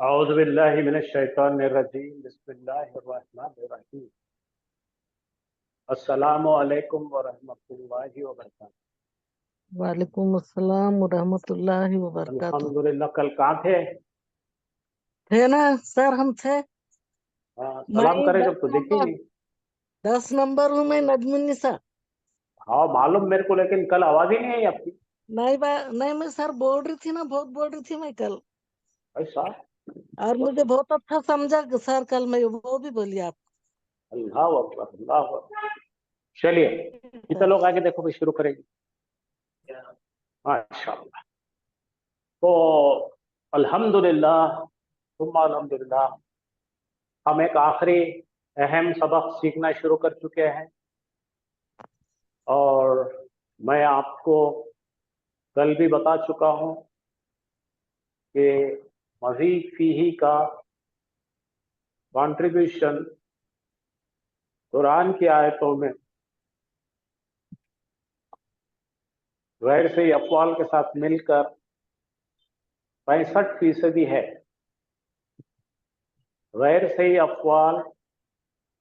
औज़ु बिल्लाहि मिनश शैतानिर रजीम बिस्मिल्लाहिर रहमानिर रहीम अस्सलामु अलैकुम व रहमतुल्लाहि व बरकातहू। वालेकुम अस्सलाम रहमतुल्लाहि व बरकातुहू। अल्हम्दुलिल्लाह। कल कहाँ थे? थे ना सर, हम थे। हाँ, मैं सलाम करे दस जब तो दिखी नंबर नहीं। 10 नंबर हूँ मैं, नजमुन्निसा। हाँ मालूम मेरे को, लेकिन कल आवाज ही नहीं आई आपकी। नहीं, मैं सर बोल रही थी ना, बहुत बोल रही थी मैं कल। ऐसा? और मुझे बहुत अच्छा समझा कि सर, कल मैं वो भी बोली आप। अल्लाह अकबर, अल्लाह अकबर। चलिए, कितने लोग आगे देखो भी शुरू करेंगे। माशाअल्लाह। तो अल्हम्दुलिल्लाह, सुम्मा अल्हम्दुलिल्लाह, हम एक आखिरी अहम सबक सीखना शुरू कर चुके हैं। और मैं आपको कल भी बता चुका हूं कि मज़ीद फीही का कंट्रीब्यूशन कुरान की आयतों में गैर सही अफ़वाल के साथ मिलकर 65% है। गैर सही अफ़वाल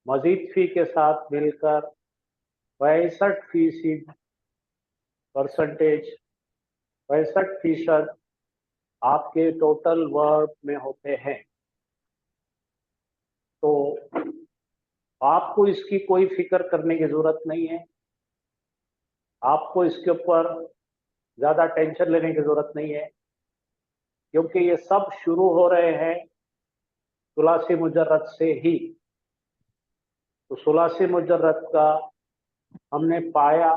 मज़ीद फी के साथ मिलकर 65% परसेंटेज, 65% आपके टोटल वर्ड में होते हैं। तो आपको इसकी कोई फिक्र करने की जरूरत नहीं है। आपको इसके ऊपर ज्यादा टेंशन लेने की जरूरत नहीं है, क्योंकि ये सब शुरू हो रहे हैं सुलासी मुजर्रद से ही। तो सुलासी मुजर्रद का हमने पाया,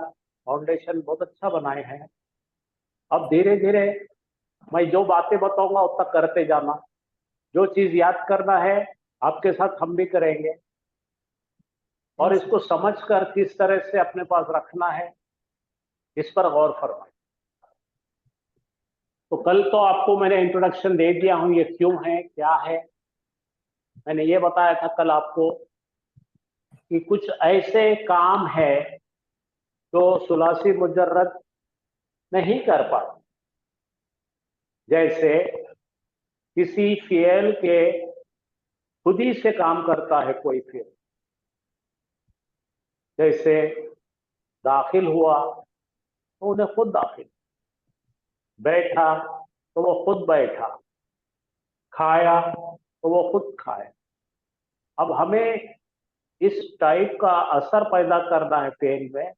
फाउंडेशन बहुत अच्छा बनाए हैं। अब धीरे धीरे मैं जो बातें बताऊंगा उतना करते जाना। जो चीज याद करना है आपके साथ हम भी करेंगे, और इसको समझकर किस तरह से अपने पास रखना है इस पर गौर फरमाएं। तो कल तो आपको मैंने इंट्रोडक्शन दे दिया हूं, ये क्यों है क्या है। मैंने ये बताया था कल आपको कि कुछ ऐसे काम है जो सुलासी मुजर्रद नहीं कर पाते। जैसे किसी फेल के खुद ही से काम करता है कोई फेल। जैसे दाखिल हुआ तो उन्हें खुद दाखिल, बैठा तो वो खुद बैठा, खाया तो वो खुद खाया। अब हमें इस टाइप का असर पैदा करना है पेन में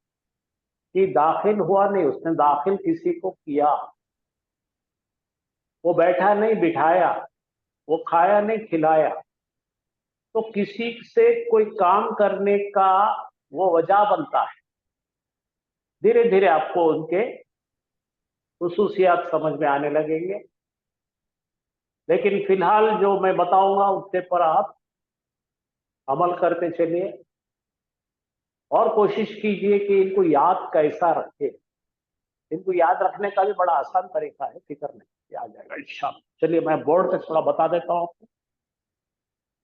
कि दाखिल हुआ नहीं, उसने दाखिल किसी को किया। वो बैठा नहीं बिठाया, वो खाया नहीं खिलाया। तो किसी से कोई काम करने का वो वजह बनता है। धीरे धीरे आपको उनके खुसूसियात समझ में आने लगेंगे। लेकिन फिलहाल जो मैं बताऊंगा उसके पर आप अमल करते चलिए, और कोशिश कीजिए कि इनको याद कैसा रखें। इनको याद रखने का भी बड़ा आसान तरीका है, फिक्र नहीं, ये आ जाएगा इंशाअल्लाह। चलिए मैं बोर्ड पे थोड़ा बता देता हूँ आपको।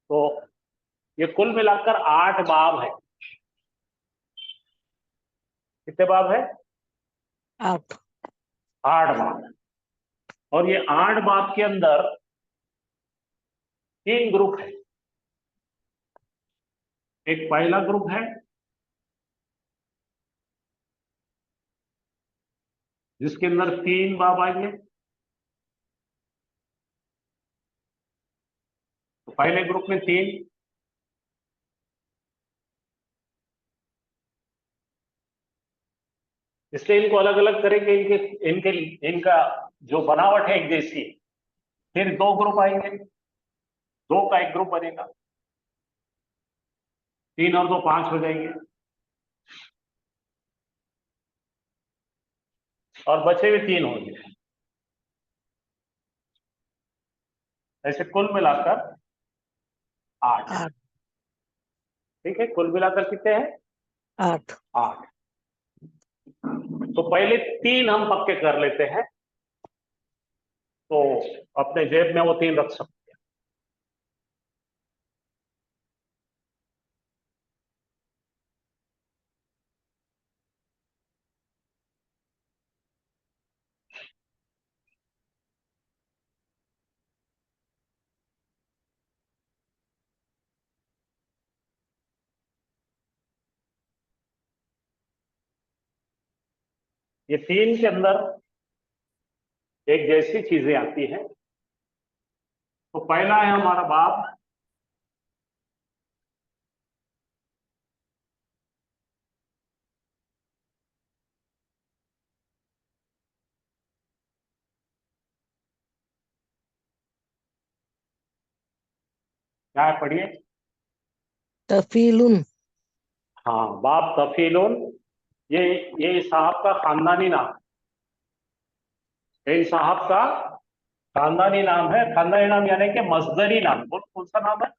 तो ये कुल मिलाकर 8 बाब है। कितने बाब है? 8। 8 बाब। और ये 8 बाब के अंदर 3 ग्रुप है। एक पहला ग्रुप है जिसके अंदर 3 बाब आएंगे। तो पहले ग्रुप में 3, इसलिए इनको अलग अलग करेंगे। इनके इनके इनका जो बनावट है एक जैसी है। फिर 2 ग्रुप आएंगे, 2 का एक ग्रुप बनेगा, 3 और 2 5 हो जाएंगे, और बचे हुए 3 होंगे। ऐसे कुल मिलाकर 8। 8। ठीक है, कुल मिलाकर कितने हैं? 8। 8। तो पहले 3 हम पक्के कर लेते हैं, तो अपने जेब में वो 3 रख सकते हैं। ये तीन के अंदर एक जैसी चीजें आती हैं। तो पहला है हमारा बाप, क्या है पढ़िए। तफीलुन। हाँ, बाप तफीलुन, ये साहब का खानदानी नाम, इन साहब का खानदानी नाम है। खानदानी नाम यानी कि मजदरी नाम। कौन सा नाम है?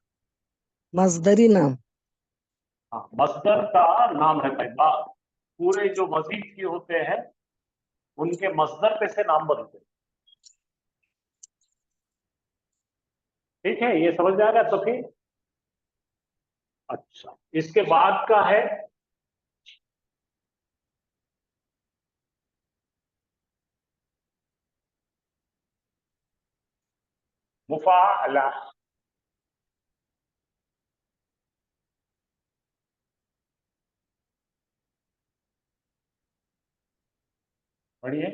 मजदरी नाम। हाँ, मजदर का नाम रहता है। पूरे जो मजीद की होते हैं उनके मजदर पे से नाम बनते हैं। ठीक है, ये समझ में आ रहा है तो फिर। अच्छा, इसके बाद का है मुफाअला। पढ़िए।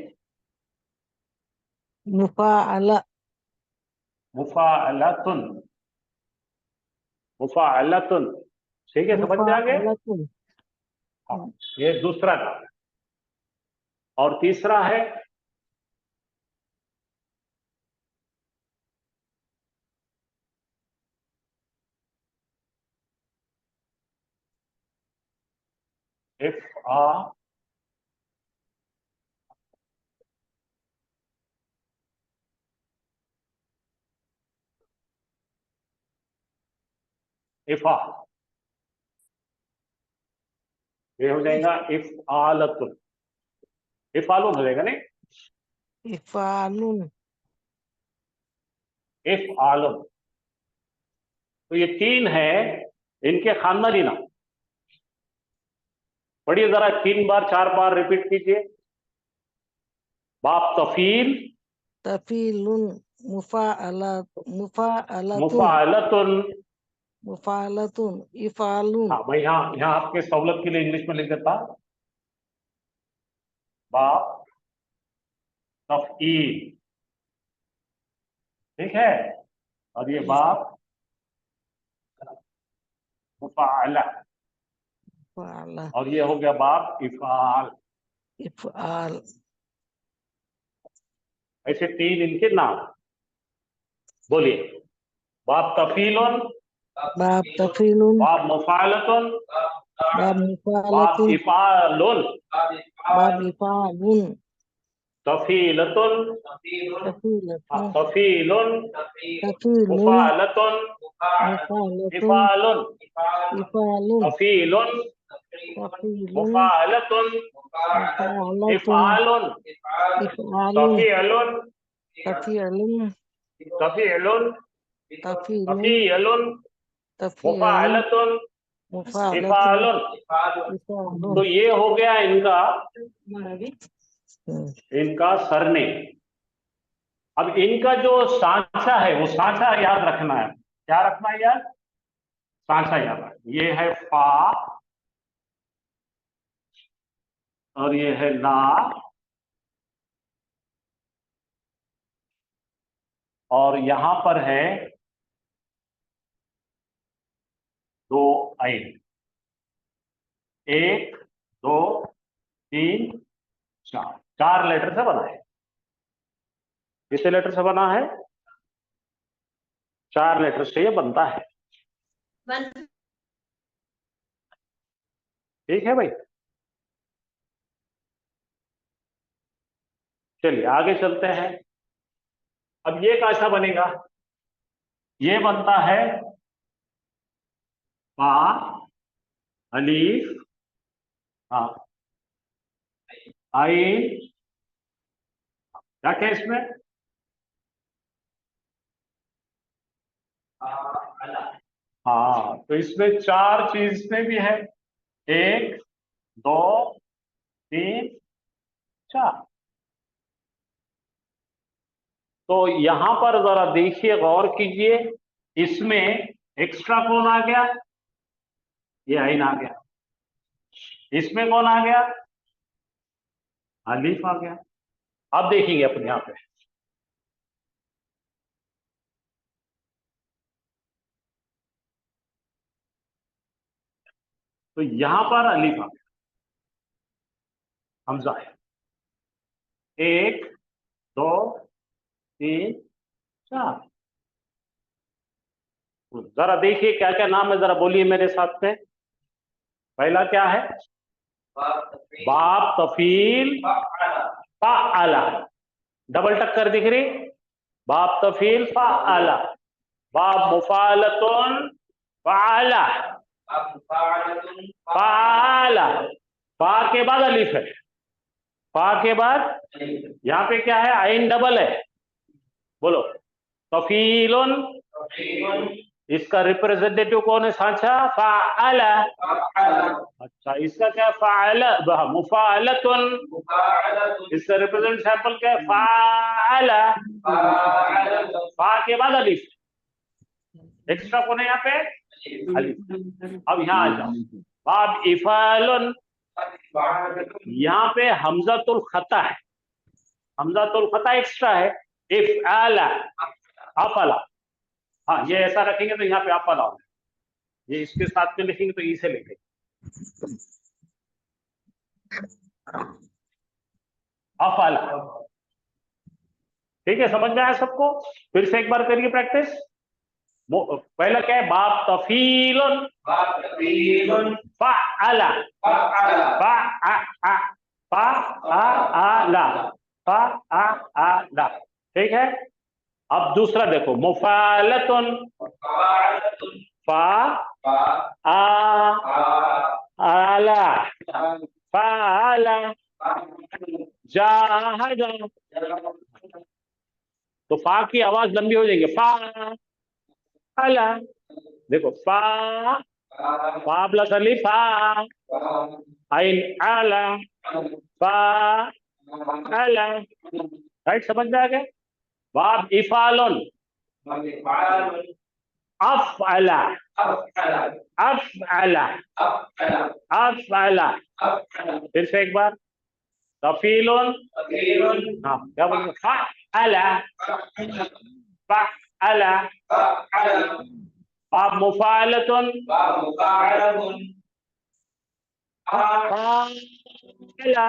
मुफाअला। मुफाअलतुन, मुफाअलतुन। ठीक है, समझ में आ गया। मुफाअलतुन। हाँ, ये दूसरा नाम है। और तीसरा है इफ आ, इफा। ये हो जाएगा इफ आलतुन, इफालुन हो जाएगा नहीं, इफालुन। इफ आलम। तो ये तीन है इनके खानदानी नाम। पढ़िए जरा, 3 बार 4 बार रिपीट कीजिए। बाप तफील, तफीलुन। मुफाअला। मुफाअलतुन। मुफाअलतुन। मुफाअलतुन। इफालुन। हाँ, मैं यहाँ यहाँ आपके सहूलत के लिए इंग्लिश में लिख देता। बाप तफील, ठीक है। और ये बाप मुफाअला, इफाला। और ये हो गया बाप इफाल। इफआल। ऐसे तीन इनके नाम। बोलिए। बाप तफीलुन, बाप तफीलुन। बाप मुफाअलतुन, बाप बाप मुफाअलतुन। इफालुन, बाप इफालुन। तफीलतुन, हाँ, तफीलतुन। तफीलुन, तफीलुन। मुफाअलतुन, मुफाअलतुन। इफालुन, इफालुन। तफीलुन, तफीलुन। मुफाअलतुन, मुफाअलतुन। इफालुन, इफआलुन। तफीलुन, तफीलुन। तफीलुन, तफीलुन। तफीलुन, तफीलुन। मुफाअलतुन, मुफाअलतुन। इफालुन। इफालुन। तो ये हो गया इनका हम्म। इनका सरने। अब इनका जो सांचा है वो सांचा याद रखना है। क्या रखना है यार? सांचा याद रखना। ये है फा, और ये है ला, और यहां पर है 2 आइन। 1 2 3 4, 4 लेटर से बना है। कितने लेटर से बना है? 4 लेटर से ये बनता है। ठीक है भाई, चलिए आगे चलते हैं। अब ये कैसा बनेगा? ये बनता है बा, अलीफ, हाँ, आइन, क्या क्या इसमें? हाँ, तो इसमें 4 चीजें भी है। 1 2 3 4। तो यहां पर जरा देखिए, गौर कीजिए। इसमें एक्स्ट्रा कौन आ गया? ये आइन आ गया। इसमें कौन आ गया? अलिफ आ गया। अब देखेंगे अपन यहाँ पे, तो यहां पर अलिफ आ गया, हमजा है। 1 2 3 4। जरा देखिए क्या क्या नाम है, जरा बोलिए मेरे साथ में। पहला क्या है? बाप तफील फ़अला, डबल टक्कर दिख रही, बाप तफील फ़अला। बाप मुफ़ालतुन फ़अला, फ़अला। फा के बाद अलिफ है, फा के बाद यहाँ पे क्या है? आइन डबल है। बोलो तफीलुन, इसका रिप्रेजेंटेटिव कौन है? सांचा फ़अला। अच्छा, इसका क्या? फ़अला। मुफ़ालतुन, इसका रिप्रेजेंट सैंपल क्या है? फ़अला। फा के बाद अलिफ, एक्स्ट्रा कौन है यहाँ पे? अलिफ। अब यहाँ आ जाओ, बाब इफ़ालुन, यहाँ पे हमजातुल खता है, हमजातुल खता एक्स्ट्रा है। इफ़अला, अफला। हाँ, ये ऐसा रखेंगे तो यहाँ पे अफला होगा, ये इसके साथ में लिखेंगे तो ई से लिखेंगे। अफला, ठीक है, समझ में आया सबको? फिर से एक बार करिए प्रैक्टिस। पहला क्या है? बाप तफीलुन फ़अला, फ़अला, फ़अला, ठीक है। अब दूसरा देखो, मुफ़ालतुन फ़अला, फ़अला, जाहदा। तो फा की आवाज लंबी हो जाएगी, फ़अला। देखो फा, फा प्लस अलिफ, फा आइन आला, फा आला। राइट, समझ में आ गया? बाब इफ़ालुन अफ़अला, अफ़अला, अफ़अला। फिर से एक बार, तफीलुन, हाँ क्या बोलेंगे? फ़अला, फ़अला। बाब मुफ़ालतुन फ़अला,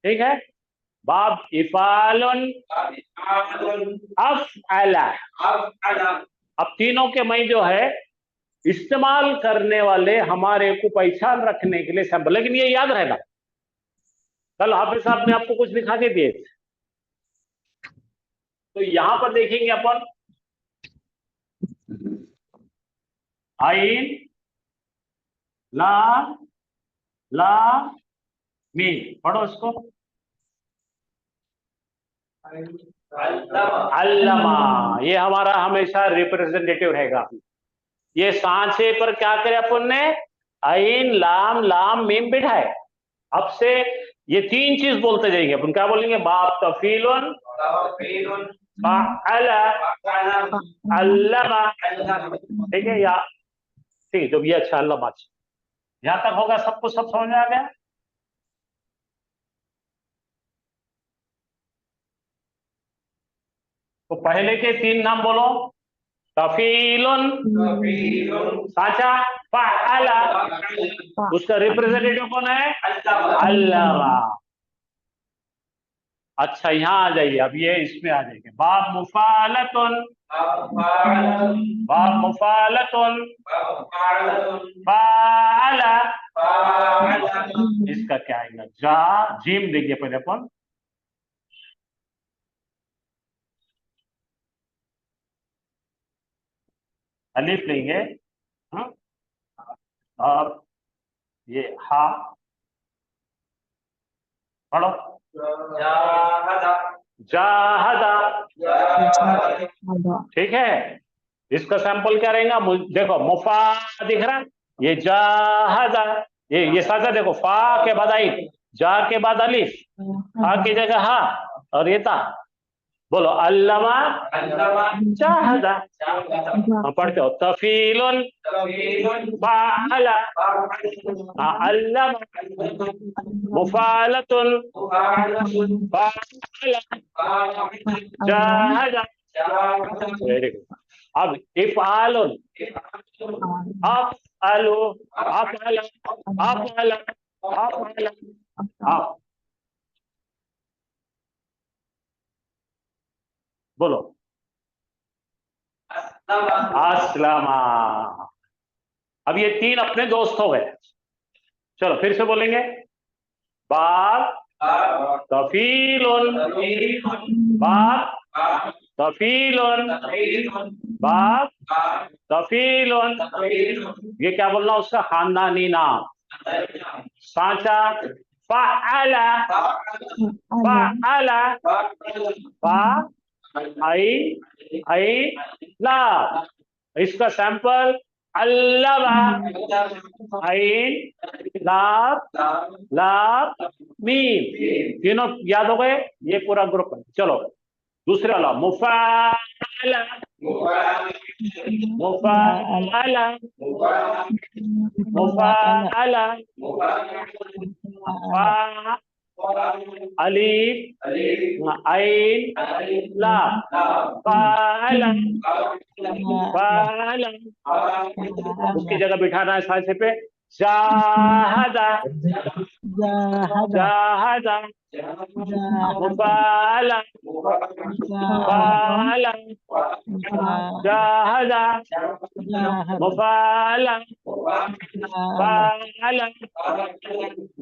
ठीक है। बाब इफ़ालुन अफ़अला। अब तीनों के मई जो है इस्तेमाल करने वाले हमारे को पहचान रखने के लिए सैंपल, लेकिन ये याद रहेगा। कल हाफिज साहब ने आपको कुछ दिखा के दिए, तो यहां पर देखेंगे अपन आइन लाम लाम मीम, पढ़ो इसको। अल्लमा, ये हमारा हमेशा रिप्रेजेंटेटिव रहेगा। ये सांचे पर क्या करे अपन ने? आइन लाम लाम मीम बिठाए। अब से ये तीन चीज बोलते जाएंगे अपन। क्या बोलेंगे? बाप तफीलुन फ़अला, अल्लमा, ठीक है। या ठीक है, जब ये अच्छा अल्लमा, यहां तक होगा सबको, सब समझ में आ गया? तो पहले के तीन नाम बोलो। तफीलुन साचा फ़अला, उसका रिप्रेजेंटेटिव कौन है? अल्लामा। अच्छा, यहां आ जाइए, अब ये इसमें आ जाएंगे। बाब मुफ़ालतुन, बाब मुफ़ालतुन फ़अला, इसका क्या आएगा? जा जीम देखिए पहले अपन, अलिफ लेंगे, और ये हा, पढ़ो जाहदा, ठीक है। इसका सैंपल क्या रहेगा? देखो मुफा दिख रहा है, ये जाहदा, ये साजा देखो, फा के बाद आई, जा के बाद अलिफ, फा की जगह हा, और ये ता, बोलो अल्लमा जाहदा। पढ़ते हो तफीलुन फाअला, अल्लमा मुफालतुन फाअला जाहदा। Very good. अब इफआलुन, अफअलु, अफअला, अफअला, अफअला। आप बोलो अस्लमा। अब ये तीन अपने दोस्त हो गए। चलो फिर से बोलेंगे। बाब तफीलुन, बाब तफीलुन, बाब तफीलुन। ये क्या बोलना उसका खानदानी नाम। सांचा फ़अला, फ़अला, फा आई ला। इसका सैंपल अल्लमा, आइन लाम लाम मीम। तीनों याद हो गए। ये पूरा ग्रुप है। चलो दूसरे वाला मुफाला, मुफाला, मुफाला, फा अलीफ आइन लाम, फाला, फाला। उसकी जगह बिठाना है सांसे पे। जाहदा, जाहदा, मुफाला, फाला, जाहदा, मुफाला, फाला,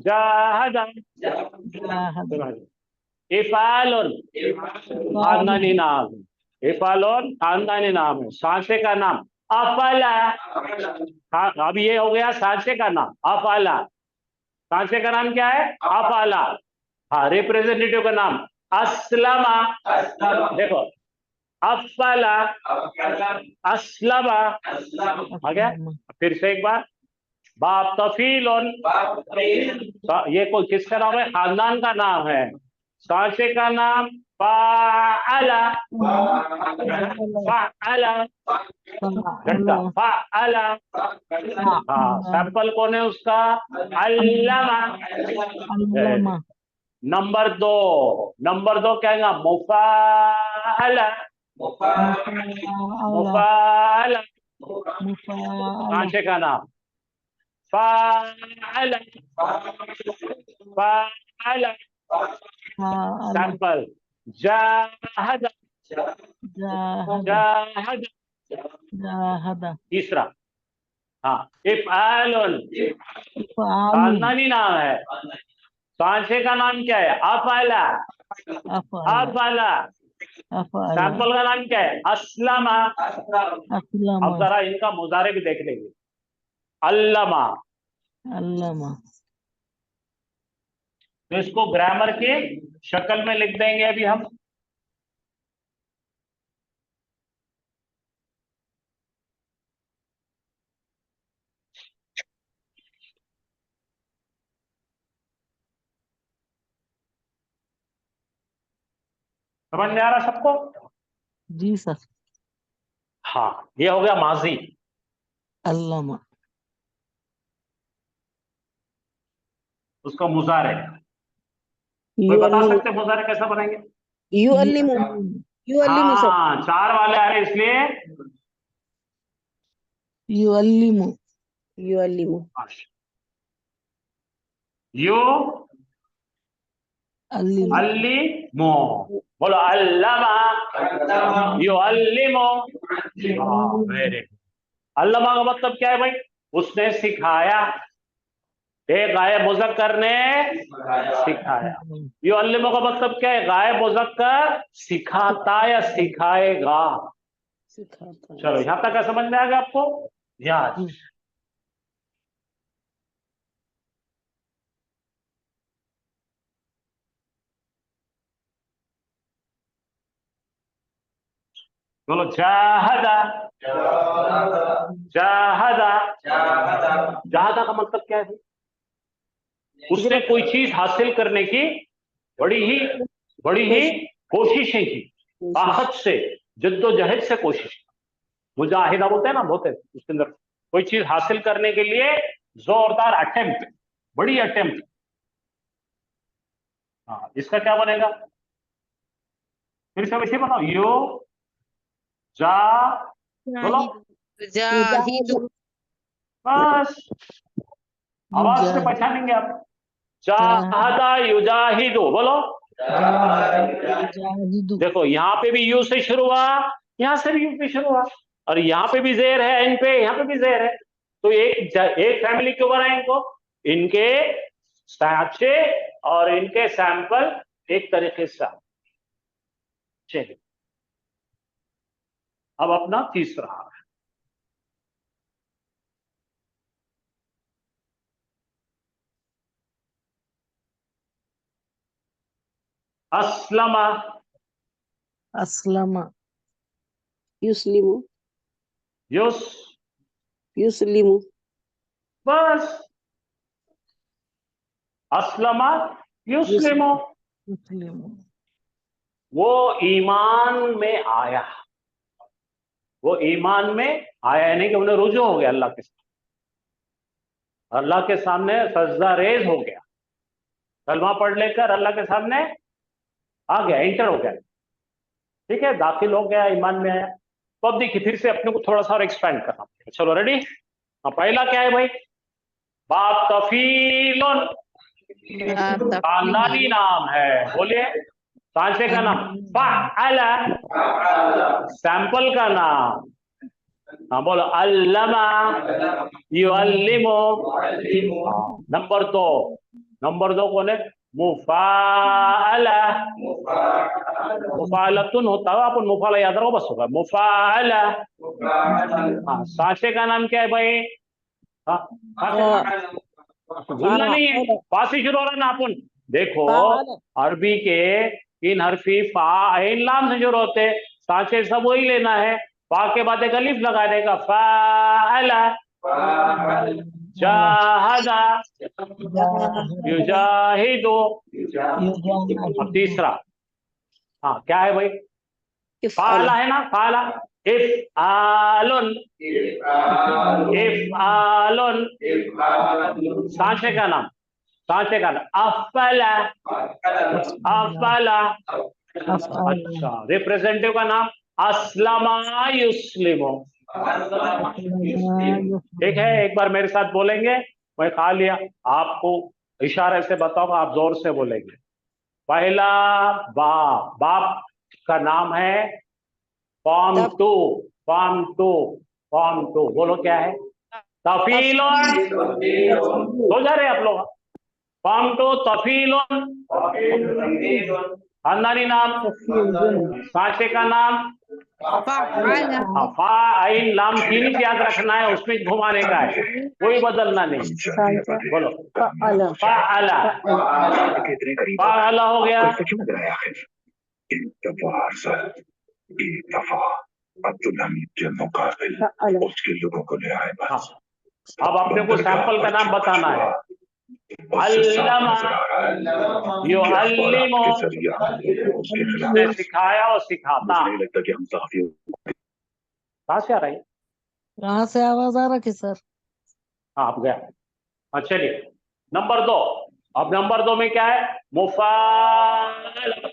जाहदा। इफालुन खानदानी नाम है। इफालुन खानदानी नाम है। सांसे का नाम अफला। हाँ, अब ये हो गया सांसे का नाम अफला। सांसे का नाम क्या है? अफला। हाँ, रिप्रेजेंटेटिव का नाम अस्लमा। देखो अफला, अस्लमा आ गया। फिर से एक बार। बाप तफीलुन, ये कोई किसका नाम है? खानदान का नाम है। सांसे का नाम फाअला, फाअला, झटका फाअला। हाँ, सैंपल कौन है उसका? अल्लमा। नंबर दो, नंबर दो क्या है? मुफाअला, मुफाअला। सांसे का नाम फाअला, फाअला। सैंपल जाहदा, जाहदा। तीसरा हाँ इफआलुन खानदानी नाम है। सांसे का नाम क्या है? अफला, अफला। सैंपल का नाम क्या है? अस्लमा। अब जरा इनका मुजारे भी देख लेंगे। अल्लमा, अल्लमा। तो इसको ग्रामर के शक्ल में लिख देंगे अभी हम। समझ में आ रहा सबको? जी सर। हाँ, ये हो गया माजी। अल्लमा। उसका मुजारे कोई बता सकते मुजारे कैसा बनेंगे? युअल्लिमु, युअल्लिमु सर। हाँ, चार वाले आ रहे इसलिए युअल्लिमु, युअल्लिमु, यू अल्लिमु, अल्लिमो। बोलो अल्लमा, यू अल्लिमो। Very good. अल्लमा का मतलब क्या है भाई? उसने सिखाया। एक गायब मुज़क्कर ने सिखाया। ये अल्लिमो का मतलब क्या है? गायब मुज़क्कर सिखाता या सिखाएगा। सिखाता है। चलो यहां तक क्या समझ में आ गया आपको? याद। बोलो जाहदा, जाहदा। जाहदा का मतलब क्या है? उसने कोई चीज हासिल करने की बड़ी ही कोशिशें की। ताकत से, जद्दोजहद से कोशिश। मुजाहिदा बोलते हैं ना, बोलते हैं उसके अंदर कोई चीज हासिल करने के लिए जोरदार अटेम्प्ट, बड़ी अटेम्प्ट। हाँ, इसका क्या बनेगा? फिर से वैसे बताओ, यो जा, बोलो युजाहिदु बस, आवाज से पहचानेंगे आप। जाहदा युजाहिदु, बोलो। युजाहिदु। देखो यहाँ पे भी यू से शुरू हुआ, यहाँ से भी यू से शुरू हुआ, और यहाँ पे भी जेर है, एन पे, यहाँ पे भी जेर है। तो एक फैमिली क्यों बनाए इनको? इनके साचे और इनके सैंपल एक तरीके से। चलिए, अब अपना तीसरा। अस्लमा, अस्लमा। युस्लिमु युस, युस्लिमु बस, अस्लमा युस्लिमो, मुस्लिम। वो ईमान में आया, वो ईमान में आया, यानी कि उन्हें रुजू हो गया अल्लाह के सामने, अल्लाह के सामने सजदा रेज हो गया, कलमा पढ़ लेकर अल्लाह के सामने आ गया, एंटर हो गया, ठीक है, दाखिल हो गया, ईमान में आया। तो अब देखिए, फिर से अपने को थोड़ा सा और एक्सपेंड करना पड़ेगा। चलो रेडी। हाँ, पहला क्या है भाई? बाप तफीलन, खानदानी नाम है, बोलिए। सांचे का नाम फ़अला, सैंपल का नाम। हाँ बोलो, अल्लमा युअल्लिमु। नंबर दो कौन है? मुफाअला, मुफाअलतुन होता है, अपन मुफाअला याद रखो बस होगा, मुफाअला। हाँ, सांचे का नाम क्या है भाई? हाँ, भूलना नहीं है, फा से शुरू हो रहा है ना अपन। देखो, अरबी के इन हरफी फा आइन लाम से शुरू होते, सांचे सब वही लेना है। फा के बाद एक अलिफ लगा देगा, फाअला, जाहदा, युजाहिदु। अब तीसरा, हाँ क्या है भाई? फाला है ना, फाला, इफ़आलुन, इफ़आलुन। सांचे का नाम, सांचे का नाम अफ़ला, अफ़ला। अच्छा, रिप्रेजेंटेटिव का नाम अस्लमा युस्लिमो। ठीक है, एक बार मेरे साथ बोलेंगे, मैं खा लिया, आपको इशारे से बताऊंगा, आप जोर से बोलेंगे। पहला बाप, बाप का नाम है form two, form two, form two, बोलो क्या है? तफीलोन, हो जा रहे आप लोग? फॉर्म टू तफीलोन, खानदानी नाम, सांचे का नाम फा आइन लाम, तीन ही याद रखना है, उसमें घुमाने का है, कोई बदलना नहीं। बोलो फाअला, फाअला हो गया। एक दफा अब्दुल हमीद के मुकाबिल उसके लोगों को ले आए बस। अब अपने को सैंपल का नाम बताना है। अल्लमा युअल्लिमु, उसने सिखाया और सिखाता। कहाँ से आ रही? कहाँ से आवाज आ रहा है सर? हाँ, आप गया। हाँ चलिए, नंबर 2। अब नंबर 2 में क्या है? मुफाअला,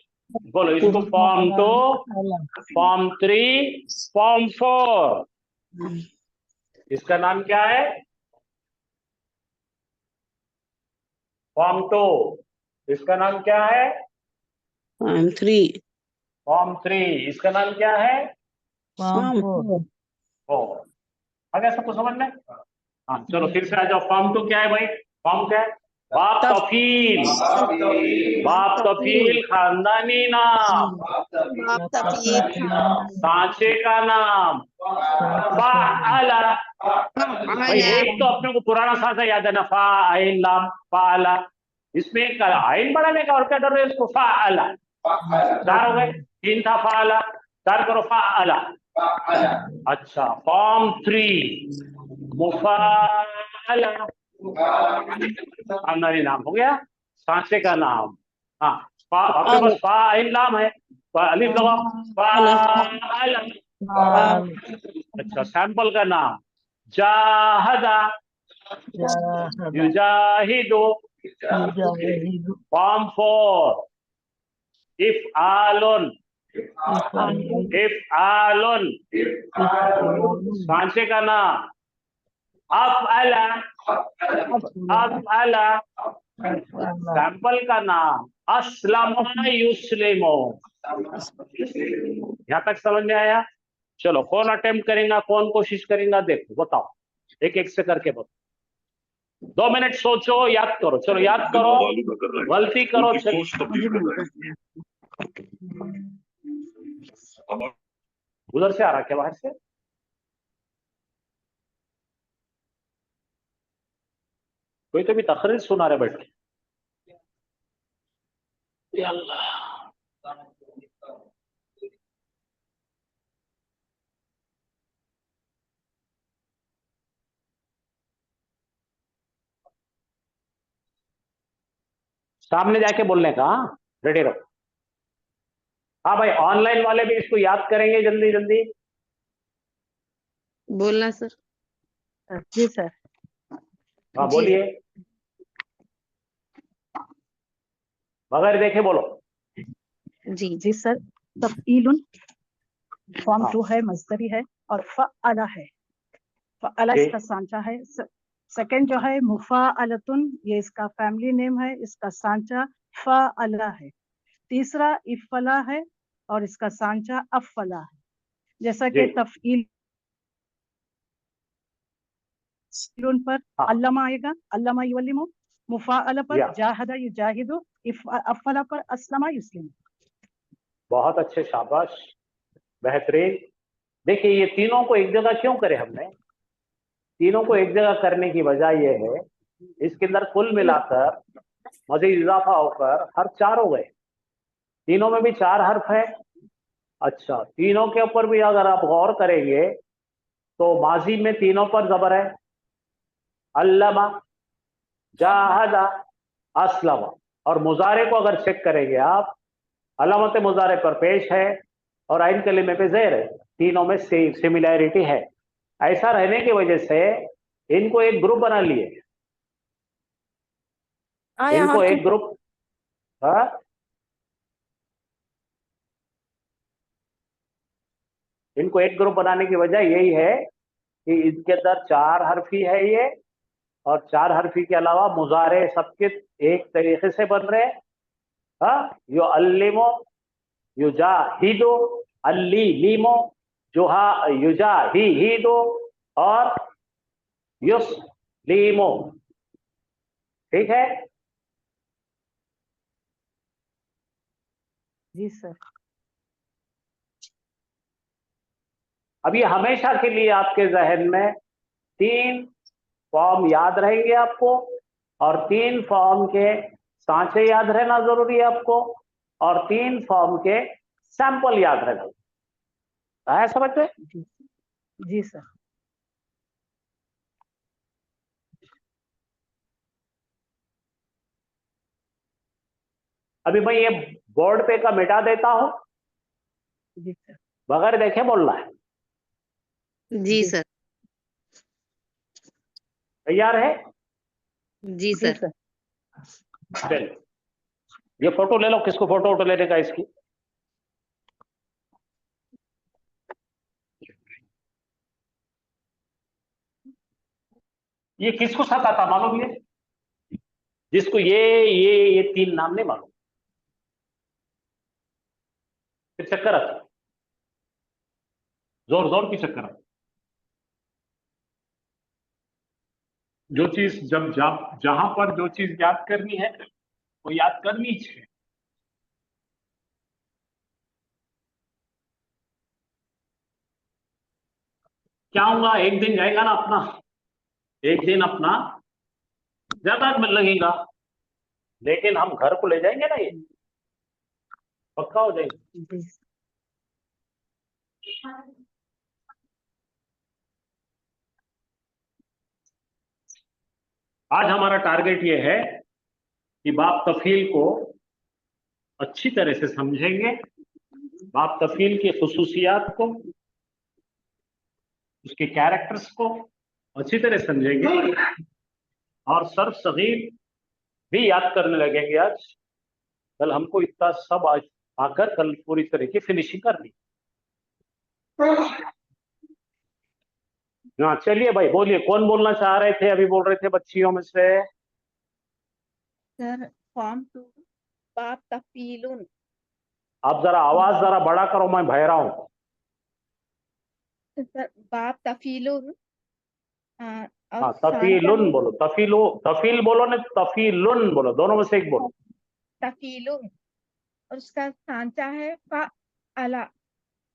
बोलो इसको। Form 2, form 3, form 4। इसका नाम क्या है? फॉर्म 2। इसका नाम क्या है? Form 3, form 3। इसका नाम क्या है? फॉर्म 4। फोर। आ गया सबको समझ में? हाँ चलो, फिर से आ जाओ। फॉर्म 2 क्या है भाई? फॉर्म क्या है? बाप तफील, बाप तफील खानदानी नाम, सांचे का नाम फाअला। भाई एक तो अपने को पुराना सांचा याद है ना, फा आइन लाम फाअला, इसमें एक आइन बढ़ाने का, और क्या डर रहे हो इसको? फाअला, 4 हो गए, 3 था फाअला, 4 करो फाअला। अच्छा, फॉर्म 3 मुफाअला, खानदानी नाम हो गया, सांचे का नाम। हाँ, आपके पास फा आइन लाम है, अलिफ लगाओ, फाअला। फाल, अच्छा, सैंपल का नाम, जाहदा, जाहदा, युजाहिदु। युजाहिदु, फॉर्म 4, इफ़आलुन, इफ़आलुन, इफ़आलुन। इफ़आलुन, सांचे का नाम, अफ़अला, अफ़अला। अफ़अला, सैंपल का नाम, अस्लमा युस्लिमो। यहाँ तक समझ में आया? चलो, कौन अटेम्प्ट करेगा, कौन कोशिश करेगा, देखो, बताओ, एक एक से करके बताओ। 2 मिनट सोचो, याद करो, चलो याद करो, गलती करो, चलो। सोच तब्दील कर रहे हैं। उधर से आ रहा क्या, बाहर से? कोई तो भी तकरीर सुना रहे बैठ के। या अल्लाह। सामने जाके बोलने का, रेडी रहो। हाँ भाई, ऑनलाइन वाले भी इसको याद करेंगे जल्दी जल्दी। बोलना सर। जी सर। हाँ बोलिए, बगैर देखे बोलो। जी सर। तफ़ईलुन फॉर्म हाँ। 2 है, मज़दरी है, और फ़अला है। फ़अला जी। इसका सांचा है। सेकंड जो है मुफ़ाअलतुन, ये इसका फैमिली नेम है, इसका सांचा फ़अला है। तीसरा इफ़ला है और इसका सांचा अफ़ला है। जैसा कि जी। तफ़ईल पर हाँ। अल्लमा आएगा, अल्लमा युअल्लिमु। मुफ़ाअला पर या, जाहदा युजाहिदु। अफ़ला पर अस्लमा युस्लिमु। बहुत अच्छे, शाबाश, बेहतरीन। देखिए, ये तीनों को एक जगह क्यों करे हमने? तीनों को एक जगह करने की वजह यह है, इसके अंदर कुल मिलाकर मजीद इजाफा होकर हर्फ 4 हो गए। तीनों में भी 4 हर्फ है। अच्छा, तीनों के ऊपर भी अगर आप गौर करेंगे तो माजी में तीनों पर जबर है, अल्लमा, जाहदा, अस्लमा। और मुजारे को अगर चेक करेंगे आप, अलामत मुजारे पर पेश है और आइन कलीमे पे ज़ेर है। तीनों में सिमिलैरिटी है। ऐसा रहने की वजह से इनको एक ग्रुप बना लिए, इनको एक ग्रुप। हाँ? इनको एक ग्रुप बनाने की वजह यही है कि इनके अंदर 4 हर्फी है ये, और 4 हर्फी के अलावा मुजारे सबके एक तरीके से बन रहे हैं। हाँ, यो अल्लिमो, युजा ही दो, अल्ली लीमो, जुहा युजा ही दो, और युस लीमो। ठीक है? जी सर। अब ये हमेशा के लिए आपके जहन में 3 फॉर्म याद रहेंगे आपको, और 3 फॉर्म के सांचे याद रहना जरूरी है आपको, और 3 फॉर्म के सैंपल याद रहना। आया समझ में? जी सर। अभी मैं ये बोर्ड पे का मिटा देता हूं, जी सर। बगैर देखे बोलना है। जी सर। तैयार है? जी जी सर। सर। चलिए, ये फोटो ले लो, किसको फोटो वोटो लेने का इसकी? ये किसको सताता मालूम? ये जिसको ये 3 नाम नहीं मालूम, फिर चक्कर आता, जोर जोर की चक्कर आता। जो चीज जब जहां पर जो चीज याद करनी है वो याद करनी चाहिए। क्या होगा, एक दिन जाएगा ना अपना, एक दिन अपना ज्यादा में लगेगा, लेकिन हम घर को ले जाएंगे ना, ये पक्का हो जाएगा। जी। आज हमारा टारगेट ये है कि बाप तफील को अच्छी तरह से समझेंगे बाप तफील की खुसूसियात को, उसके कैरेक्टर्स को अच्छी तरह समझेंगे और सर्फ सगीर भी याद करने लगेंगे। आज कल हमको इतना सब आज आकर कल पूरी तरह की फिनिशिंग करनी। हाँ चलिए भाई बोलिए, कौन बोलना चाह रहे थे? अभी बोल रहे थे बच्चियों में से। सर फॉर्म 2 बाप तफीलुन। आप जरा आवाज जरा बड़ा करो, मैं बहरा हूँ। सर बाप तफीलुन और हाँ सांचा तफीलुन है बोलो, तफील बोलो ना, तफीलुन बोलो, दोनों में से एक बोलो। तफीलुन और उसका सांचा है फा अला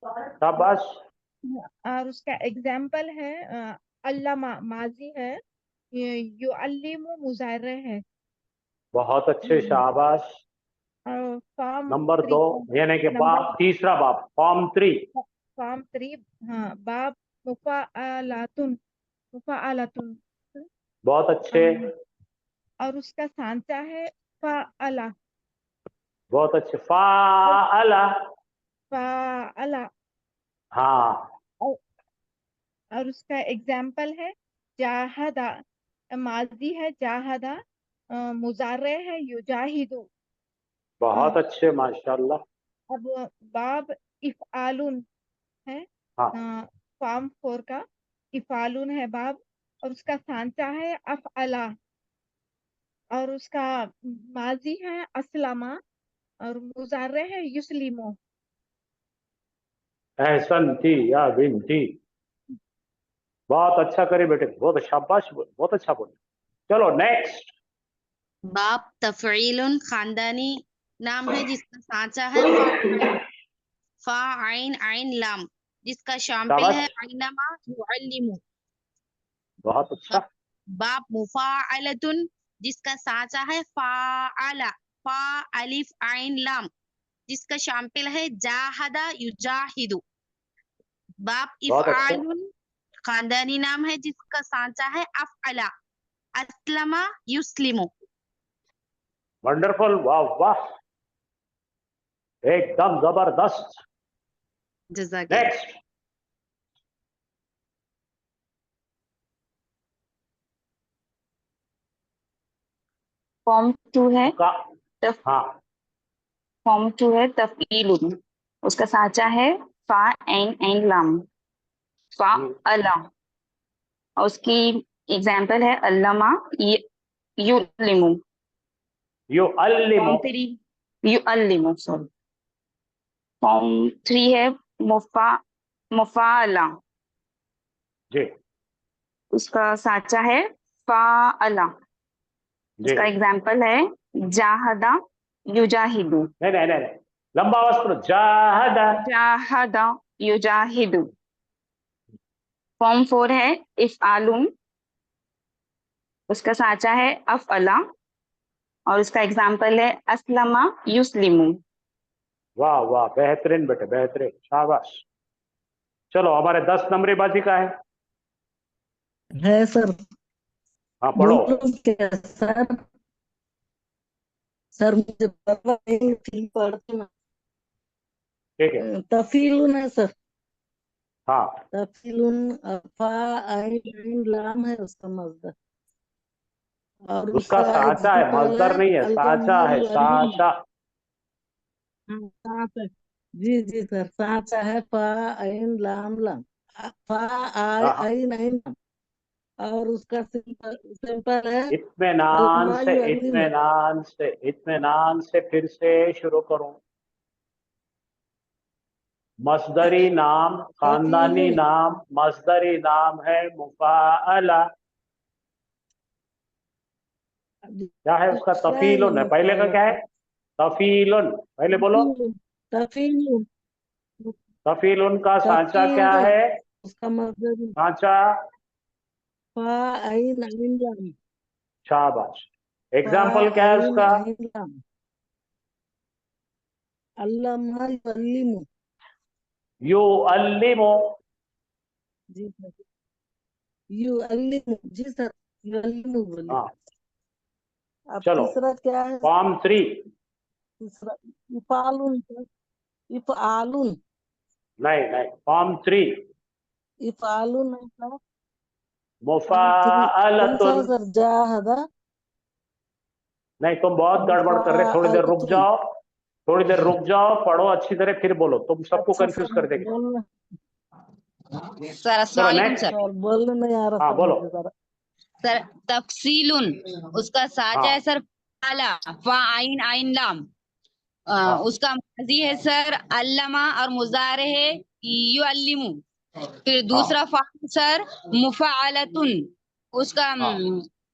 शाबाश, और उसका एग्जाम्पल है अल्लामा माजी है, यु अल्लिमु मुजारे है। बहुत अच्छे, शाबाश। और फॉर्म नंबर 3 2 यानी कि नंबर बाप, तीसरा बाप, फॉर्म 3। फॉर्म 3 हाँ बाप मुफाअलातुन बहुत अच्छे, और उसका सांचा है फाअला बहुत अच्छे। फाअला, फाअला हाँ और उसका एग्जाम्पल है जाहदा, माजी है जाहदा, मुजारे है युजाहिदु। बहुत अच्छे, माशाल्लाह। अब बाब इफ़आलुन है, हाँ फॉर्म 4 का इफ़ालुन है बाब और उसका सांचा है अफ़अला और उसका माजी है असलमा और मुजारे है युस्लिमो। एहसन थी या बिनती, बहुत अच्छा करे बेटे, बहुत शाबाश, बहुत अच्छा बोले। चलो नेक्स्ट। बाप तफईलुन खानदानी नाम है जिसका सांचा है फा आइन आइन लाम, जिसका शामिल है शाबाश, आइनमा युअल्लिमु। बहुत अच्छा। बाप मुफाअलतुन जिसका सांचा है फाअला फा अलिफ आइन लाम, जिसका शामिल है जाहदा युजाहिदु। बाप बहुत अच्छे, इफ़आलुन खानदानी नाम है जिसका सांचा है अफ़अला अस्लमा युस्लिमु। वंडरफुल, वाह वाह, एकदम जबरदस्त। जज़ाकल्लाह। नेक्स्ट। फॉर्म 2 है का तफ हाँ फॉर्म 2 है तफईलुन, उसका साचा है फा एन एन लाम फा अला और उसकी एग्जाम्पल है अल्लामा युल्लिमु। यू अल्लिमो, फॉर्म 3 युअल्लिमु सॉरी। फॉर्म 3 है मुफा मुफाअला, जी उसका साचा है फाअला, जी, उसका एग्जाम्पल है जाहदा युजाहिदु। नहीं नहीं नहीं नहीं, लंबा आवाज करो, जाहदा। जाहदा युजाहिदु। फॉर्म 4 है इफ़आलुन, उसका साचा है अफ़अला और उसका एग्जाम्पल है अस्लमा युस्लिमु। वाह वाह, बेहतरीन बेटे, बेहतरीन, शाबाश। चलो हमारे 10 नंबरी बाजी का है सर। हाँ पढ़ो। बोलूं क्या सर? सर मुझे पता नहीं, फिर पढ़ती ना। ठीक है, तफीलुन है सर, हाँ तफीलुन फा आइन लाम है उसका मजदर और उसका उसका साचा है, एग्जाम्पल है मजदर नहीं है, साचा अल्लामा है, युअल्लिमु। साचा। हाँ, साचा, जी जी सर, साचा है फा आइन लाम लाम, फा हाँ हाँ, आइन आइन लाम और उसका सिंपल सिंपल है इत्मीनान अल्लामा से, युअल्लिमु। इत्मीनान से, इत्मीनान से फिर से शुरू करूं। मसदरी नाम, खानदानी तफीलुन, नाम, मसदरी नाम है मुफाअला। क्या है उसका? दूसरा है ना तफीलुन है, पहले का क्या है? मुफाअलतुन। तफीलुन, पहले बोलो। तफीलुन तफीलुन का सांचा क्या तफीलुन है? उसका मजदर सांचा, फा आइन आइन लाम, शाबाश। फा एग्जाम्पल क्या है आइन उसका? आइन लाम अल्लामा युअल्लिमु। यू अल्लिमो, जी सर, युअल्लिमु, जी सर, युअल्लिमु बोलिए। हाँ अब चलो। तीसरा क्या है? फॉर्म 3, तीसरा इफालुन सर, इफ़आलुन नहीं फॉर्म 3 इफ़आलुन नहीं सर कौन सा मुफाअलतुन। सर जाहदा नहीं, तुम बहुत गड़बड़ कर रहे, थोड़ी देर रुक मुफाअलतुन जाओ, थोड़ी देर रुक जाओ, पढ़ो अच्छी तरह फिर बोलो, तुम सबको अच्छा कंफ्यूज सर कर देंगे। बोलने सर अस्सलाम वालेकुम नेक्स्ट। सर। सर बोलने नहीं आ रहा हाँ सर बोलो। मुझे सर। सर तफसीलुन उसका साचा हाँ है सर फाला फा आइन आइन लाम। हाँ उसका माजी है सर अल्लमा और मुजारे है युअल्लिमु। फिर दूसरा फाल सर मुफाअलतुन उसका हाँ।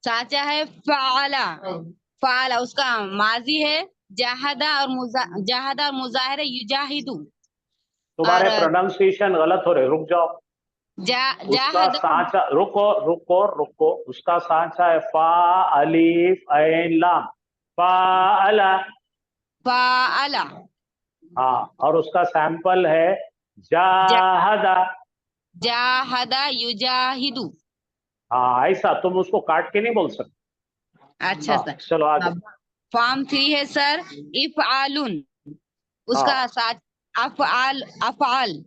साचा है फाला फाला उसका माजी है जहादा और मुजाहिर युजाहिदु। तुम्हारे और प्रोनाउंसिएशन गलत हो रहे, रुक जाओ। उसका जाहदा सांचा, रुको रुको रुको, उसका सांचा है फा अलीफ ऐन लाम, फाअला। फाअला हाँ, और उसका सैंपल है जाहदा। जाहदा युजाहिदु। हाँ, ऐसा तुम उसको काट के नहीं बोल सकते। अच्छा हाँ, सर। चलो आगे। अब फॉर्म 3 है सर इफ़आलुन उसका हाँ, साथ अफ़आल अफ़आल।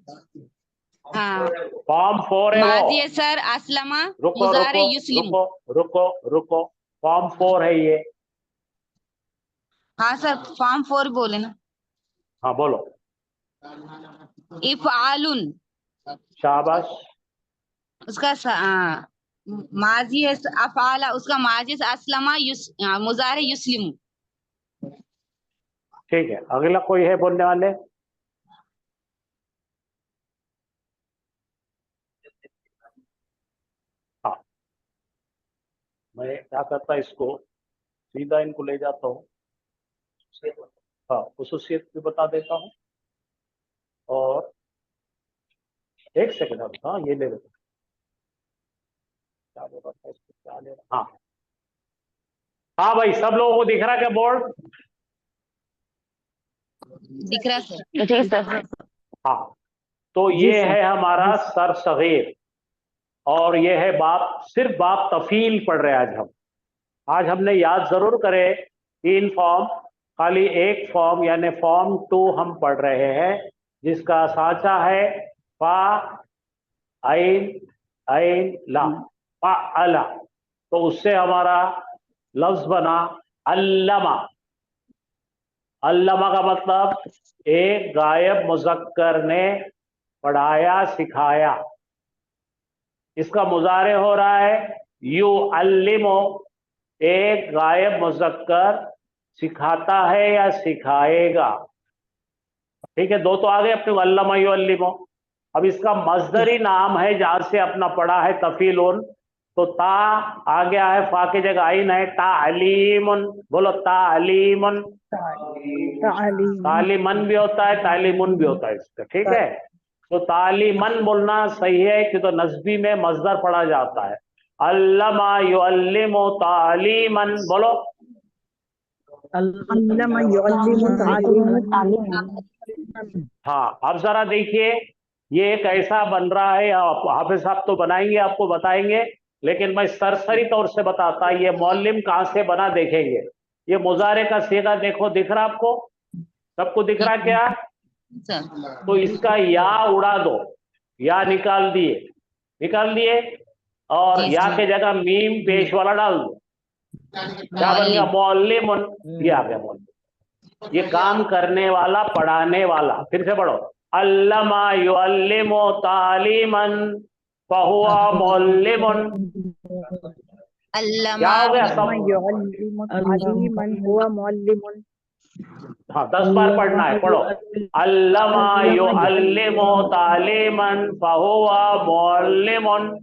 हाँ फॉर्म 4 है माजी है वो। सर असलमा रुको मुजारे रुको युस्लिम। रुको रुको रुको, फॉर्म 4 है ये। हाँ सर फॉर्म 4 बोले ना। हाँ बोलो। इफ़आलुन शाबाश। उसका माजी है अफ़आला उसका माजी है असलमा मुजारे युस्लिम। ठीक है, अगला कोई है बोलने वाले? हाँ, मैं क्या करता, इसको सीधा इनको ले जाता हूँ। हाँ, खुसूसियत भी बता देता हूँ। और एक सेकंड, हाँ ये ले लेता हूँ। क्या बोल रहा था इसको, क्या ले रहा? हाँ हाँ भाई, सब लोगों को दिख रहा है क्या बोर्ड? दिख रहा सर। जी सर। हाँ, तो जी ये सर। है हमारा सर सगीर, और ये है बाप, सिर्फ बाप तफील पढ़ रहे हैं आज हमने याद जरूर करे 3 फॉर्म, खाली एक फॉर्म यानी फॉर्म 2 हम पढ़ रहे हैं, जिसका साचा है फा ऐन ऐन ला, फा अला। तो उससे हमारा लफ्ज बना अल्लमा। अल्लमा का मतलब एक गायब मुजक्कर ने पढ़ाया सिखाया। इसका मुजारे हो रहा है यू अल्लिमो, एक गायब मुजक्कर सिखाता है या सिखाएगा। ठीक है, 2 तो आ गए अपने, अल्लमा यू अल्लिमो। अब इसका मजदरी नाम है जहां से अपना पढ़ा है तफीलुन, तो ता आ गया है, फा की जगह आइन है, तालीमुन। बोलो तालीमुन। तालीमन भी होता है, तालीमुन भी होता है इसका, ठीक है। तो तालीमन बोलना सही है कि तो नस्बी में मजदर पढ़ा जाता है। अल्लमा युअल्लिमु तालीमन, बोलो। अल्लमा युअल्लिमु तालीमन। हाँ, अब जरा देखिए, ये एक ऐसा बन रहा है, हाफिज साहब तो बनाएंगे, आपको बताएंगे, लेकिन मैं सरसरी तौर से बताता, ये मौलिम कहां से बना देखेंगे। ये मुजारे का सीगा देखो, दिख रहा आपको? सबको दिख रहा क्या? सर तो इसका या उड़ा दो, या निकाल दिए, और जी या जी के जगह मीम पेश वाला डाल दो। क्या बन गया? मौलिमुन। ये आ गया मौलिम, ये काम करने वाला, पढ़ाने वाला। फिर से पढ़ो, अल्लमा युअल्लिमु तालीमन फहुवा मौलिमुन। क्या अल्लमा हो गया सब? युअल्लिमु तालीमन हुवा मुअल्लिमुन। हाँ, 10 बार पढ़ना है, पढ़ो। अल्लमा युअल्लिमु तालीमन फहुवा मौलिमुन।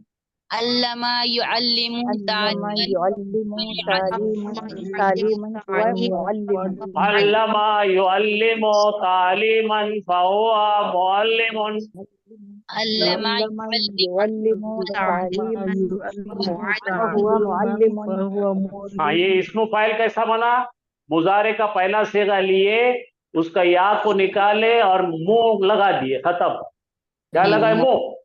अल्लमा युअल्लिमु अल्लमा तालीमन युअल्लिमु तालीमन हुवा मुअल्लिमुन। अल्लमा युअल्लिमु तालीमन फहुवा मुअल्लिमुन। अल्लमा अल्लमा युअल्लिमु युअल्लिमु तालीमन हुवा मुअल्लिमुन। हाँ, ये इस्मु फाइल कैसा बना? मुजारे का पहला सेगा लिए, उसका या को निकाले और मुंह लगा दिए, खत्म। क्या लगा? मुंह।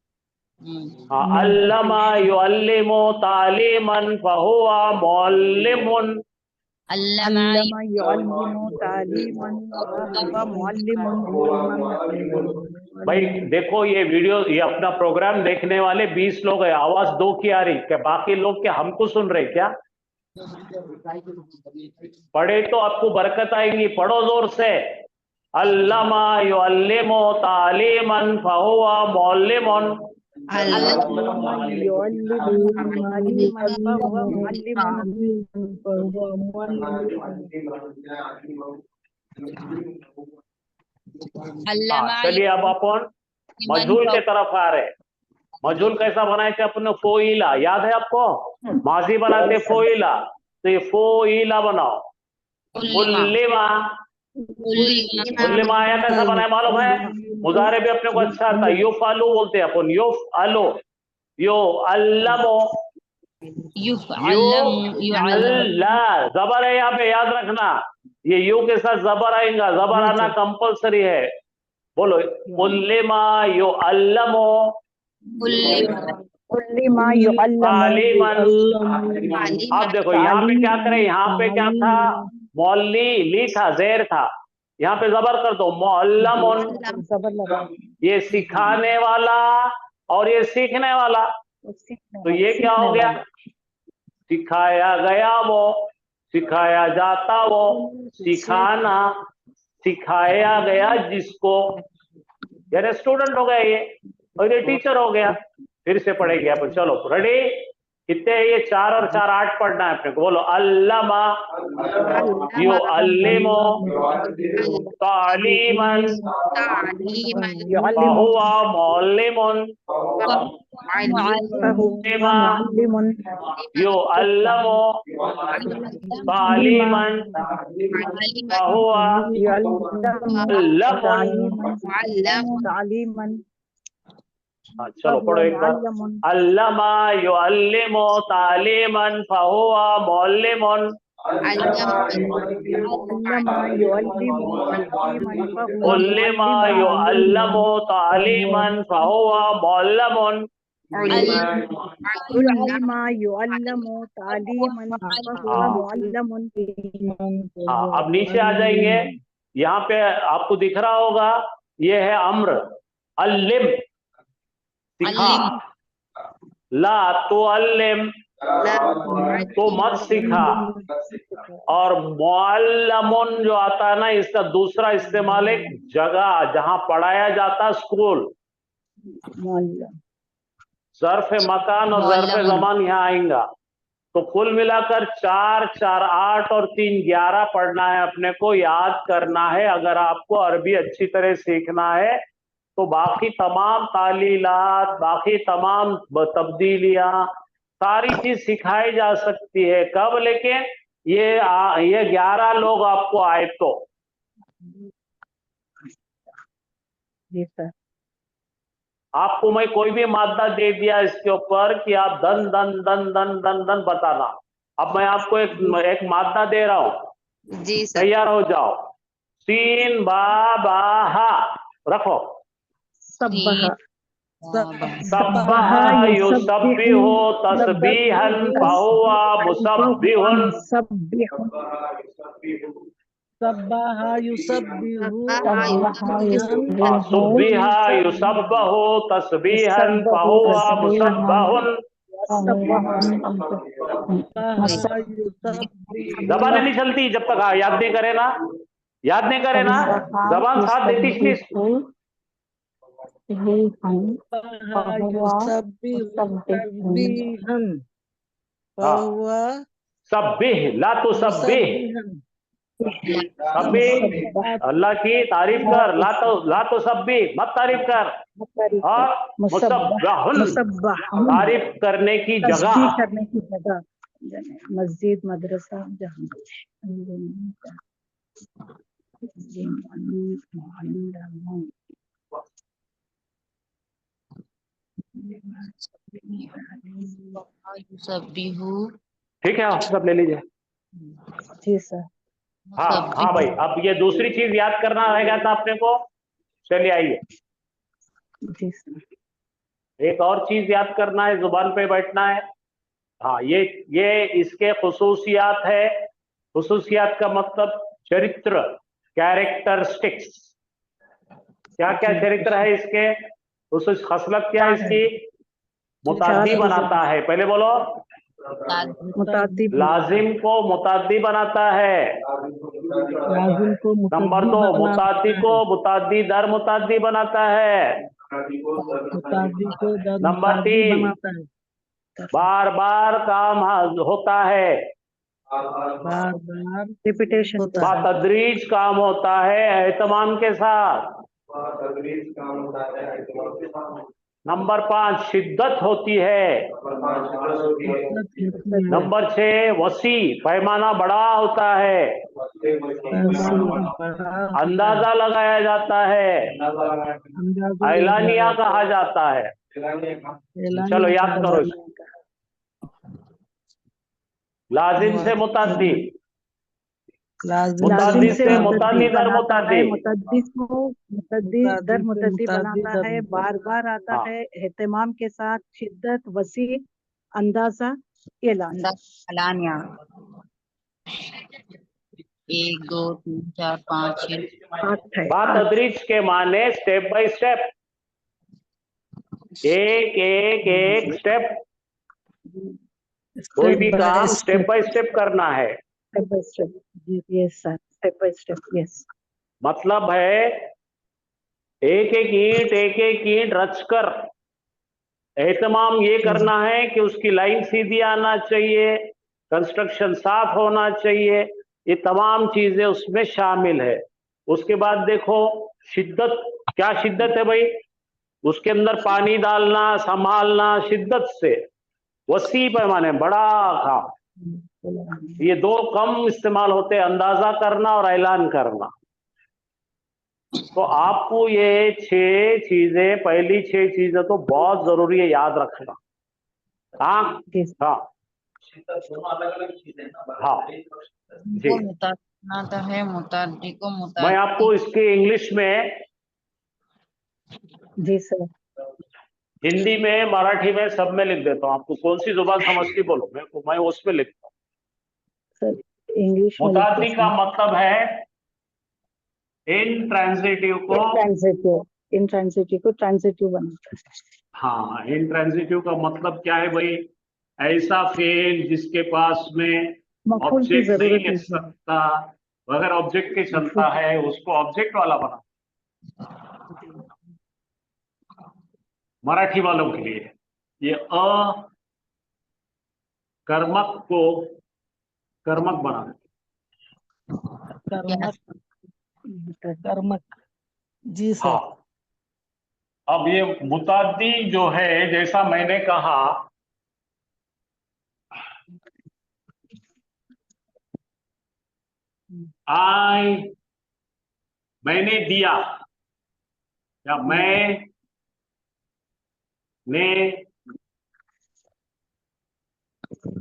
हाँ, अल्लमा युअल्लिमु तालीमन फहुवा मुअल्लिमुन। अल्लमा अल्लमा युअल्लिमु तालीमन व हुवा मुअल्लिमुन। भाई देखो ये वीडियो, ये अपना प्रोग्राम देखने वाले 20 लोग हैं, आवाज 2 की आ रही क्या? बाकी लोग क्या हमको सुन रहे क्या? पढ़े तो आपको बरकत आएगी, पढ़ो जोर से। अल्लमा युअल्लिमु तालीमन फहुवा मुअल्लिमुन। अल्लमा युअल्लिमु तालीमन व हुवा मुअल्लिमुन। चलिए अब अपन मजहूल के तरफ आ रहे। मजहूल कैसा बनाए थे अपन? फोइला, याद है आपको? माजी बनाते फोइला, तो ये फोइला बनाओ। उल्लिमा, उल्लिमा आया कैसा बनाए मालूम है? मुजारे भी अपने को अच्छा आता, युफ आलू बोलते हैं अपन, युफ आलू, यो अल्लमो, अल्ला जबर है यहाँ पे, याद रखना। ये यू के साथ जबर आएगा, जबर आना कंपलसरी है। बोलो उल्लिमा यो अल्लमो उल्लिमा युअल्लिमु। अब देखो यहाँ पे क्या करें, यहाँ पे क्या था? मौली ली था, जेर था, यहाँ पे जबर कर दो, मुअल्लमुन। जबर लगा। ये सिखाने वाला और ये सीखने वाला, तो ये क्या हो गया? सिखाया गया वो, सिखाया जाता वो, सिखाना, सिखाया गया जिसको, यानी स्टूडेंट हो गया ये, और ये टीचर हो गया। फिर से पढ़ेंगे अपन, चलो रेडी? कितने है ये? 4 और 4 8 पढ़ना है अपने को। बोलो अल्लमा युअल्लिमु तालीमन फहुवा मुअल्लिमुन। युअल्लिमु तालीमन फहुवा तालीमन। हाँ, चलो पढ़ो एक बार। अल्लमा युअल्लिमु तालीमन फहुवा मुअल्लिमुन। उल्लिमा युअल्लिमु तालीमन फहुवा मुअल्लिमुन। उल्लिमा युअल्लिमु तालीमन फहुवा मुअल्लिमुन। हाँ, अब नीचे आ जाएंगे। यहाँ पे आपको दिख रहा होगा, ये है अम्र, अल्लिम सिखा, ला तो अल्लिम तो मत सिखा, और मुअल्लमुन जो आता है ना, इसका दूसरा इस्तेमाल एक जगह जहां पढ़ाया जाता, स्कूल। ज़र्फ़ मकान और ज़र्फ़ ज़मान यहाँ आएगा, तो कुल मिलाकर 4 4 8 और 3 11 पढ़ना है अपने को, याद करना है। अगर आपको अरबी अच्छी तरह सीखना है तो बाकी तमाम तालीलात, बाकी तमाम तब्दीलियां, सारी चीज सिखाई जा सकती है। कब? लेकिन ये 11 लोग आपको आए तो। जी सर। आपको मैं कोई भी मादा दे दिया इसके ऊपर कि आप दन दन दन दन दन दन बताना। अब मैं आपको एक मादा दे रहा हूं, जी सर। तैयार हो जाओ। सीन बा बा हा रखो। सब्बहा सब्बहा युसब्बिहु तस्बीहन फहुवा मुसब्बिहुन। सब्बाहा युसब्बिहु सुब्बिहा युसब्बहु तस्बीहन फहुवा मुसब्बहुन। जबान नहीं चलती जब तक याद नहीं करे ना, याद नहीं करे ना, जबान साथ देती इसलिए। सब्बिह ला तो सब्बिह, सब्बिह अल्लाह की तारीफ कर, ला तो सब्बिह मत तारीफ कर, और मुसब्बहुन तारीफ करने की जगह। मस्जिद मदरसा जहाँ ठीक है, सब ले लीजिए। जी सर। हाँ हाँ भाई, अब ये दूसरी चीज याद करना रहेगा था अपने को। चलिए आइए, जी सर। एक और चीज याद करना है, जुबान पे बैठना है। हाँ, ये इसके खुसूसियात है खुसूसियात का मतलब चरित्र, कैरेक्टरिस्टिक्स। क्या क्या चरित्र है इसके, खसलत क्या है इसकी? मुताद्दी बनाता है। पहले बोलो, मुताद्दी लाजिम को मुताद्दी बनाता है। लाजिम को नंबर 2, मुताद्दी को मुताद्दी दर मुताद्दी बनाता है। मुताद्दी को दर नंबर मुताद्दी 3, बनाता है। बार बार काम होता है। बार बार रिपीटेशन होता है। तदरीज काम होता है एहतमाम के साथ। नंबर 5, शिद्दत होती है। नंबर 6, वसी, पैमाना बड़ा होता है। अंदाजा लगाया जाता है, ऐलानिया कहा जाता है। चलो याद करो इसको। लाजिम से मुताद्दी, मुताद्दी से मुताद्दी दर मुताद्दी, मुतद्दी को मुतद्दी दर मुतद्दी बनाता है, बार बार आता हाँ। है, एहतमाम के साथ, शिद्दत, वसी, अंदाजा, एलान। अलानिया 1 2 3 4 5 6 है। बात तदरीज के माने स्टेप बाय स्टेप, एक एक एक स्टेप, कोई भी काम स्टेप बाय स्टेप करना है। Step by step, yes sir, step by step, yes. मतलब है एक एक ईंट रचकर एहतमाम ये करना है कि उसकी लाइन सीधी आना चाहिए, कंस्ट्रक्शन साफ होना चाहिए, ये तमाम चीजें उसमें शामिल है। उसके बाद देखो शिद्दत, क्या शिद्दत है भाई? उसके अंदर पानी डालना, संभालना शिद्दत से, वसी पैमाने, बड़ा काम। ये 2 कम इस्तेमाल होते हैं, अंदाजा करना और ऐलान करना। तो आपको ये 6 चीजें, पहली 6 चीजें तो बहुत जरूरी है याद रखना। हाँ हाँ हाँ जी। मुताद्दी है, मुताद्दी को मुताद्दी। मैं आपको इसके इंग्लिश में, जी सर, हिंदी में, मराठी में, सब में लिख देता हूँ। आपको कौन सी जुबान समझती बोलो, मैं उसमें लिखता हूँ। सर इंग्लिश में मुताद्दी का मतलब है इंट्रांजिटिव को, इंट्रांजिटिव को ट्रांजिटिव बनाता है। हाँ, इंट्रांजिटिव का मतलब क्या है भाई? ऐसा फेल जिसके पास में मफूल की ऑब्जेक्ट नहीं जरूरत लिख नहीं है। सकता, अगर ऑब्जेक्ट के चलता है उसको ऑब्जेक्ट वाला बना। मराठी वालों के लिए ये कर्मक को कर्मक बना, कर्मक, जी सर। हाँ। अब ये मुताद्दी जो है, जैसा मैंने कहा, मैंने दिया या मैं ने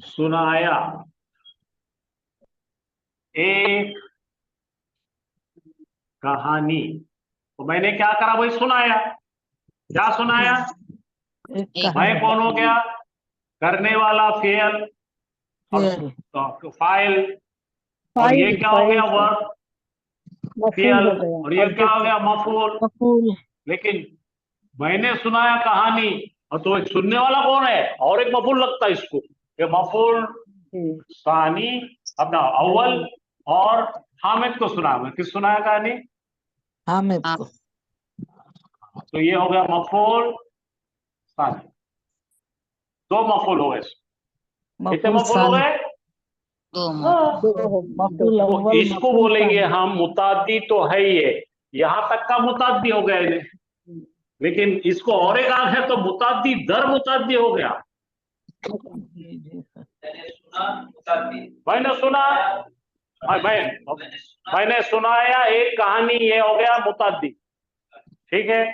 सुनाया एक कहानी। तो मैंने क्या करा भाई? सुनाया। क्या सुनाया? मैं कौन हो गया? करने वाला, फेल, फाइल, और ये क्या हो गया? वर्ब, फेल, और ये क्या हो गया? मफूल। लेकिन मैंने सुनाया कहानी, और तो एक सुनने वाला कौन है? और एक मफूल लगता है इसको। ये मफूल सानी, अपना अव्वल, और हामिद को सुनाया। मैं किस सुनाया कहानी? हामिद को। तो ये हो गया मफूल सानी। 2 मफूल हो गए। कितने मफूल हो गए? 2 तो इसको बोलेंगे हम मुताद्दी तो है ये, यहां तक का मुताद्दी हो गया इन्हें। लेकिन इसको और एक आग है तो मुताद्दी दर मुताद्दी हो गया। मैंने सुना, मैंने सुनाया एक कहानी, ये हो गया मुताद्दी। ठीक है।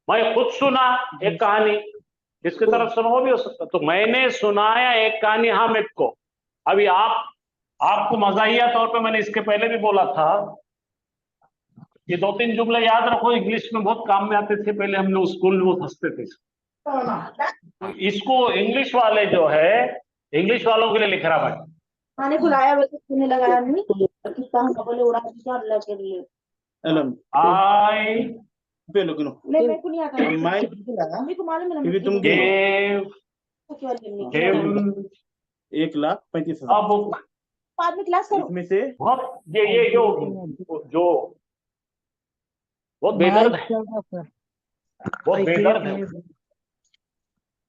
मैं खुद सुना एक कहानी, जिसकी तरफ सुना वो भी हो सकता। तो मैंने सुनाया एक कहानी हामिद को। अभी आपको मजाहिया तौर पे मैंने इसके पहले भी बोला था, ये 2-3 जुमले याद रखो, इंग्लिश में बहुत काम में आते थे पहले, हमने स्कूल में बहुत हंसते थे। तो इसको इंग्लिश वाले जो है, इंग्लिश वालों के लिए लिख रहा भाई, मैंने बुलाया वैसे तूने लगाया नहीं कितना बोले उड़ा दिया अल्लाह के लिए एलम आई पे लोग नो नहीं मेरे को नहीं आता मैं मम्मी को मालूम है ना फिर तुम गेव क्यों लेने हिम 1,35,000 अब बाद में क्लास करो इसमें से बहुत ये जो बहुत बेदर्द है, बहुत बेदर्द है।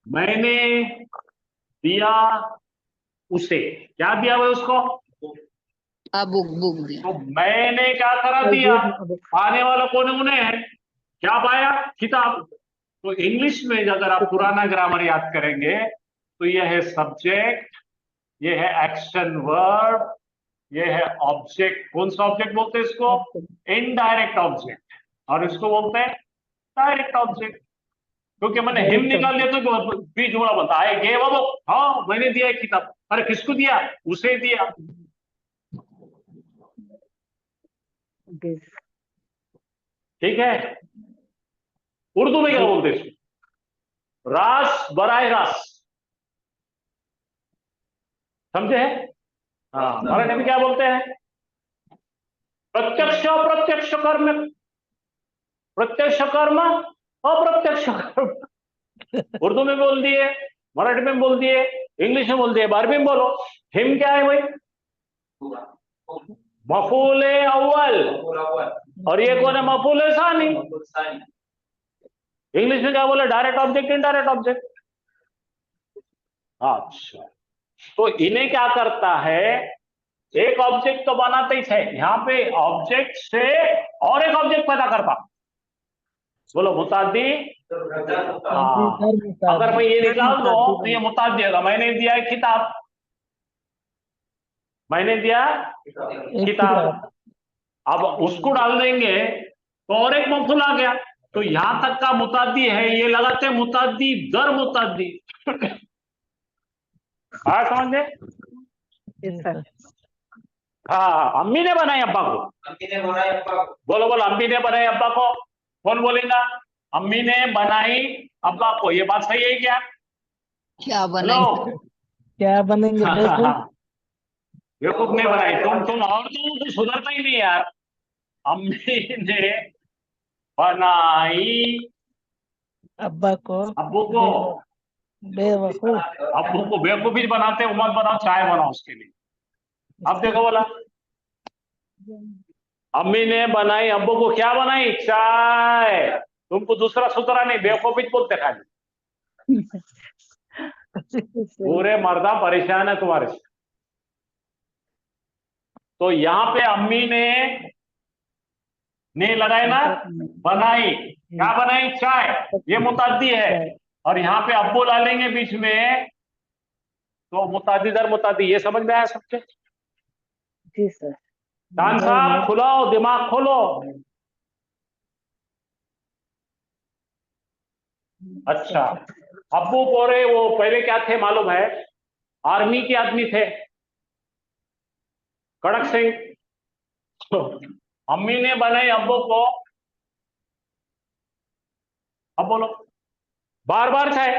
मैंने दिया उसे, क्या दिया हुआ उसको? बुक दी। तो मैंने क्या करा दिया, पाने वाला कौन उन्हें है, क्या पाया? किताब। तो इंग्लिश में अगर आप पुराना ग्रामर याद करेंगे तो यह है सब्जेक्ट, ये है एक्शन वर्ब, ये है ऑब्जेक्ट। कौन सा ऑब्जेक्ट बोलते हैं इसको? Indirect object. और इसको बोलते हैं डायरेक्ट ऑब्जेक्ट। क्योंकि मैंने हिम निकाल लिया तो भी जुमला बनता है, गे वो, हाँ मैंने दिया एक किताब। अरे किसको दिया? उसे दिया। ठीक है। उर्दू में क्या बोलते हैं? रास बराए रास, समझे? हाँ, मराठी में क्या बोलते हैं? प्रत्यक्ष अप्रत्यक्ष कर्म, प्रत्यक्ष कर्म अप्रत्यक्ष कर्म। उर्दू में बोल दिए, मराठी में बोल दिए, इंग्लिश में बोल दिए, अरबी में बोलो। हिम क्या है भाई? मफूल अव्वल, और ये कौन है? मफूल सानी। इंग्लिश में क्या बोले? Direct object, indirect object. अच्छा, तो इन्हें क्या करता है, एक ऑब्जेक्ट तो बनाते ही थे, यहाँ पे ऑब्जेक्ट से और एक ऑब्जेक्ट पैदा करता। बोलो मुताद्दी। हाँ, अगर मैं ये निकाल दो तो ये मुताद्दी होगा। मैंने दिया है किताब, मैंने दिया किताब। अब उसको डाल देंगे तो और एक मफूल आ गया। तो यहां तक का मुताद्दी है, ये लगाते हैं मुताद्दी दर मुताद्दी। हाँ समझे? हाँ, अम्मी ने बनाई अब्बा को। बोलो बोलो, अम्मी ने बनाई अब्बा को। कौन बोलेगा? अम्मी ने बनाई अब्बा को। ये बात सही है क्या? क्या बनाई? क्या बनेंगे? बेवकूफ नहीं बनाई। तुम और तो सुधरता ही नहीं यार। अम्मी ने बनाई अब्बा को, अब्बू को बेवकूफ। अब्बू को बेवकूफी बनाते, उमर बनाओ, चाय बनाओ उसके लिए। अब देखो बोला, अम्मी ने बनाई अब्बू को, क्या बनाई? चाय। तुमको दूसरा सुतरा नहीं, बेवकूफी बोलते खाली। पूरे मर्दा परेशान है तुम्हारे से। तो यहाँ पे अम्मी ने लगाए ना, बनाई। क्या बनाई? चाय। ये मुताद्दी है। और यहाँ पे अब्बू ला लेंगे बीच में, तो मुताद्दी दर मुताद्दी। ये समझ में आया सबके? जी सर। कान साहब खुलाओ, दिमाग खोलो। अच्छा, अब्बू कोरे वो पहले क्या थे मालूम है? आर्मी के आदमी थे, कड़क सिंह। अम्मी ने बनाई अब्बू को, अब बोलो, बार बार चाय।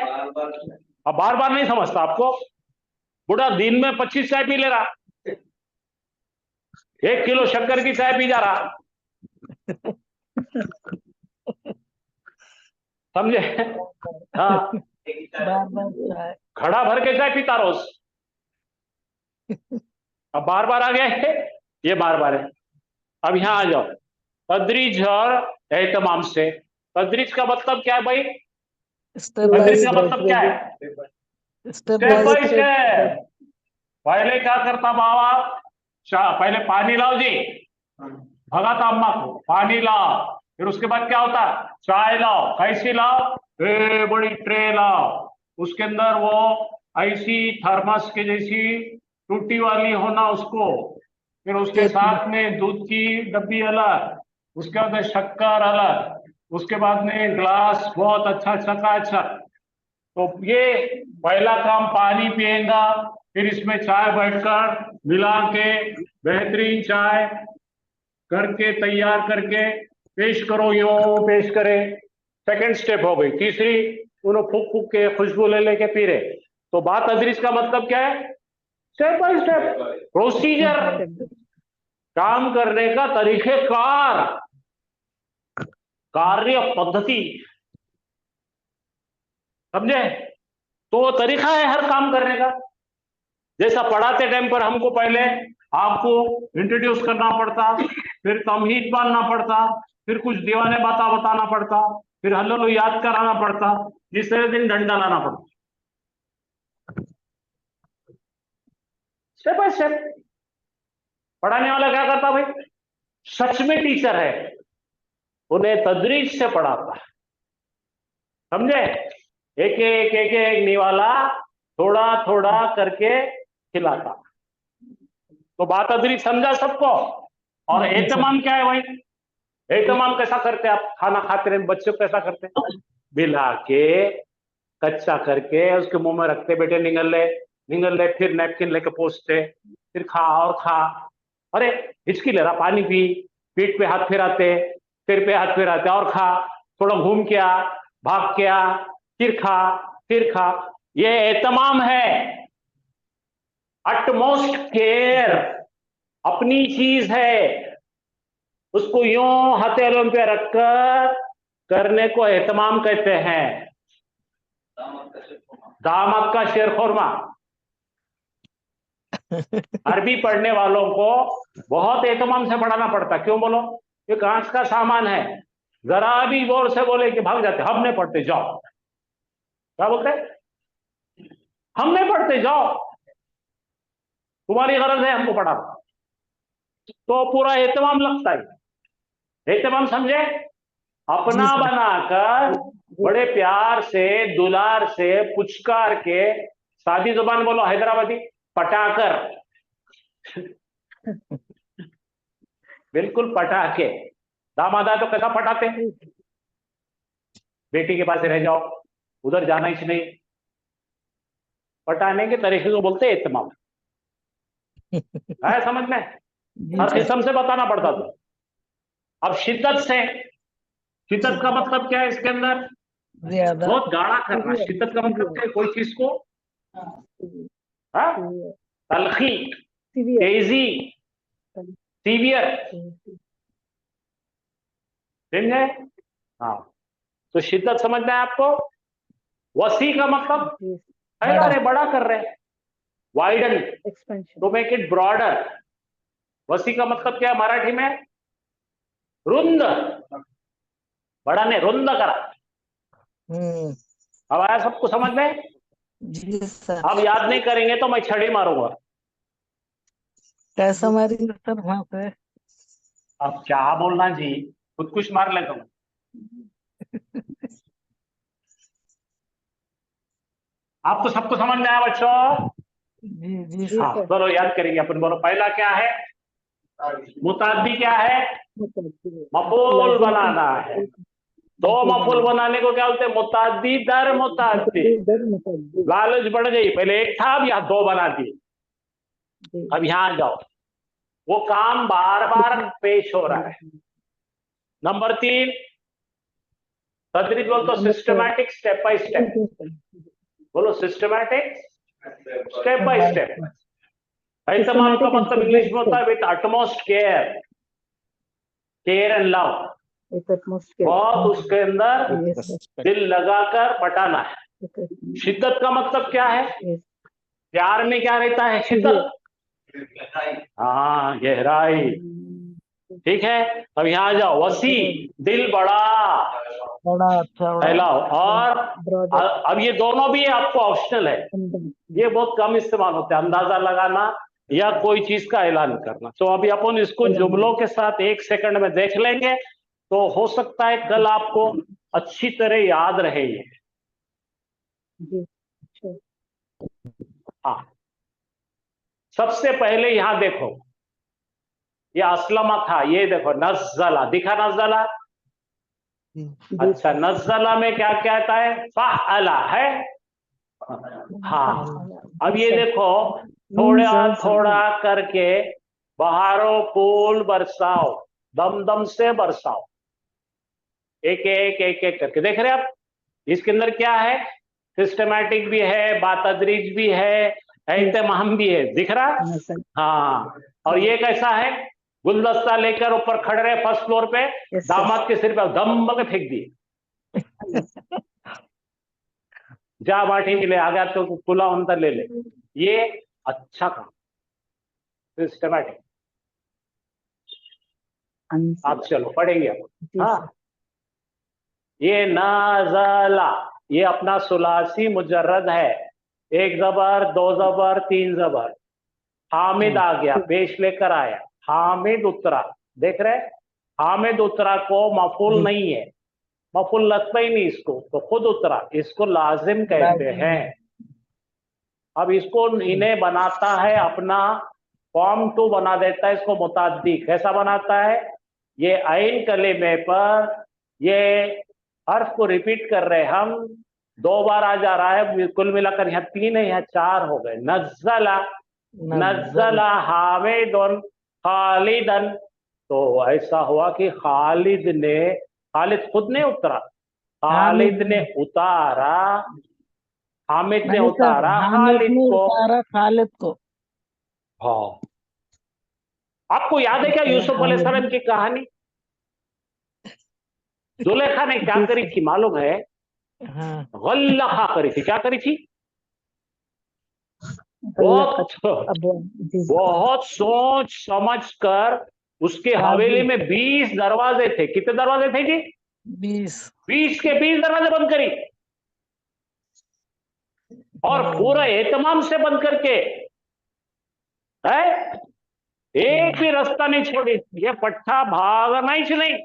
अब बार बार नहीं समझता आपको? बुढ़ा दिन में 25 चाय पी ले रहा, 1 किलो शक्कर की चाय पी जा रहा, समझे? हाँ, घड़ा भर के चाय पीता रोज। अब बार बार आ गया है, ये बार बार है। अब यहां आ जाओ, तदरीज और एहतमाम से। तदरीज का मतलब क्या है भाई? तदरीज का मतलब क्या है? Step by step. पहले क्या करता बाबा? पहले पानी लाओ जी, भगाता अम्मा को, पानी लाओ। फिर उसके बाद क्या होता? चाय लाओ। कैसी लाओ? बड़ी ट्रे लाओ, उसके अंदर वो ऐसी थर्मस के जैसी टूटी वाली होना उसको। फिर उसके साथ में दूध की डब्बी अलग, उसके बाद में शक्कर अलग, उसके बाद में ग्लास बहुत अच्छा चकाचक। तो ये पहला काम, पानी पिएगा, फिर इसमें चाय बैठकर मिला के बेहतरीन चाय करके तैयार करके पेश करो, यो पेश करे। सेकंड स्टेप हो गई। तीसरी, उन्होंने फूक फूक के खुशबू ले लेके पी रहे। तो बात तदरीज का मतलब क्या है? स्टेप बाय स्टेप प्रोसीजर, काम करने का तरीकेकार, कार्य पद्धति, समझे? तो वो तरीका है हर काम करने का। जैसा पढ़ाते टाइम पर हमको पहले आपको इंट्रोड्यूस करना पड़ता, फिर तमहीद बांधना पड़ता, फिर कुछ दीवाने बातें बताना पड़ता, फिर हल्लो याद कराना पड़ता, तीसरे दिन डंडा लाना पड़ता। Step by step. पढ़ाने वाला क्या करता भाई? सच में टीचर है, उन्हें तदरीज से पढ़ाता, समझे? एक निवाला थोड़ा थोड़ा करके खिलाता। तो बात तदरीज समझा सबको? और एहतमाम क्या है भाई? एहतमाम कैसा करते आप? खाना खाते रहे बच्चे को कैसा करते? बिला के, कच्चा करके उसके मुंह में रखते, बेटे निगल ले, फिर नैपकिन लेके पोंछते, फिर खा और खा। अरे हिचकी ले रहा, पानी पी, पीठ पे हाथ फिराते, सिर पे हाथ फिराते और खा, थोड़ा घूम के आ, भाग के आ, फिर खा। ये एहतमाम है, अटमोस्ट केयर, अपनी चीज है, उसको यूं हथेलियों पे रखकर करने को एहतमाम कहते हैं। दामद का शेरखुरमा। अरबी पढ़ने वालों को बहुत एहतमाम से पढ़ाना पड़ता। क्यों बोलो? ये कांच का सामान है, जरा भी जोर से बोले कि भाग जाते, हम नहीं पढ़ते जाओ। क्या बोलते? हम नहीं पढ़ते जाओ, तुम्हारी गरज है हमको पढ़ाना। तो पूरा एहतमाम लगता है। एहतमाम समझे? अपना बनाकर बड़े प्यार से, दुलार से, पुचकार के, सादी जुबान बोलो हैदराबादी, पटाकर, बिल्कुल पटाके। दामाद आए तो कैसा पटाते? बेटी के पास रह जाओ, उधर जाना ही नहीं। पटाने के तरीके को बोलते एहतमाम। है समझ में? हर किस्म से बताना पड़ता था। अब शिद्दत से, शिद्दत का मतलब क्या है इसके अंदर? बहुत गाढ़ा करना। शिद्दत का मतलब क्या है? कोई चीज को तलखी, तेजी, सीवियर, समझे? हाँ, तो शिद्दत समझना है आपको। वसी का मतलब फैला रहे, बड़ा कर रहे, widen to make it broader. वसी का मतलब क्या है मराठी में? रुंद, बड़ा ने रुंद करा। अब आया सबको समझ में? जी सर। अब याद नहीं करेंगे तो मैं छड़ी मारूंगा। कैसा मारेंगे सर वहां पे? अब क्या बोलना जी, खुद कुछ मार ले तुम। आपको सबको समझ में आया बच्चों? जी हाँ, चलो याद करेंगे अपन। बोलो पहला क्या है? मुताद्दी क्या है? मफूल बनाना है। दो मफूल बनाने को क्या बोलते हैं? मुताद्दी दर मुताद्दी। लालच बढ़ गई, पहले एक था, अब यहाँ दो बना दिए। अब यहाँ आ जाओ, वो काम बार बार पेश हो रहा है। नंबर 3, तदरीज बोल तो सिस्टमैटिक, स्टेप बाय स्टेप। बोलो सिस्टमैटिक, स्टेप बाय स्टेप। एहतमाम का मतलब इंग्लिश में होता है with utmost care, care and love. बहुत उसके अंदर दिल लगाकर पटाना है। शिद्दत का मतलब क्या है? प्यार में क्या रहता है? शिद्दत, हाँ, गहराई। ठीक है, अब यहाँ आ जाओ। वसी, दिल बड़ा, फैलाओ। और अब ये दोनों भी आपको ऑप्शनल है, ये बहुत कम इस्तेमाल होते हैं। अंदाजा लगाना या कोई चीज का ऐलान करना। तो अभी अपन इसको जुमलों के साथ 1 सेकंड में देख लेंगे, तो हो सकता है कल आपको अच्छी तरह याद रहे ये। हाँ, सबसे पहले यहां देखो, ये असलमा था, ये देखो नज़ला दिखा, नज़ला। अच्छा, नज़ला में क्या क्या आता है? फ़अला है। हाँ, अब ये देखो, थोड़ा थोड़ा करके बहारो फूल बरसाओ, दम दम से बरसाओ। एक एक करके देख रहे हैं आप? इसके अंदर क्या है? सिस्टमैटिक भी है, बातदरीज भी है, एहतमाम भी है, दिख रहा है? हाँ। और ये कैसा है? गुलदस्ता लेकर ऊपर खड़े रहे फर्स्ट फ्लोर पे, दामाद के सिर पे धम के फेंक दिए, जा बाटी मिले आ गया तो पुलाव अंदर ले ले। ये अच्छा काम, सिस्टमैटिक। आप चलो पढ़ेंगे अब। हाँ, ये नाज़ला, ये अपना सुलासी मुजर्रद है, एक जबर, दो जबर, तीन जबर। हामिद आ गया, पेश लेकर आया, हामिद उतरा, देख रहे? हामिद उतरा को मफूल नहीं है, मफूल लगता ही नहीं इसको, तो खुद उतरा, इसको लाजिम कहते हैं। अब इसको इन्हें बनाता है अपना फॉर्म 2 बना देता है इसको मुताद्दी। कैसा बनाता है? ये आइन कलिमे पर ये हर्फ को रिपीट कर रहे हम, 2 बार आ जा रहा है, कुल मिलाकर यहाँ 3 है, यहाँ 4 हो गए। नज़ला, नज़ला हामिदुन खालिदन, तो ऐसा हुआ कि खालिद ने, खालिद खुद ने उतरा, खालिद ने उतारा, हामिद ने उतारा खालिद को। खालिद को। हाँ, आपको याद है क्या यूसुफ अलैहिस्सलाम की कहानी? जुलेखा ने क्या करी थी मालूम है? गल्लखा करी थी। क्या करी थी? बहुत सोच समझ कर उसके हवेली में 20 दरवाजे थे। कितने दरवाजे थे जी? 20 के 20 दरवाजे बंद करी, और पूरा एहतमाम से बंद करके है, एक भी रास्ता नहीं छोड़ी। ये पट्टा भागना ही नहीं।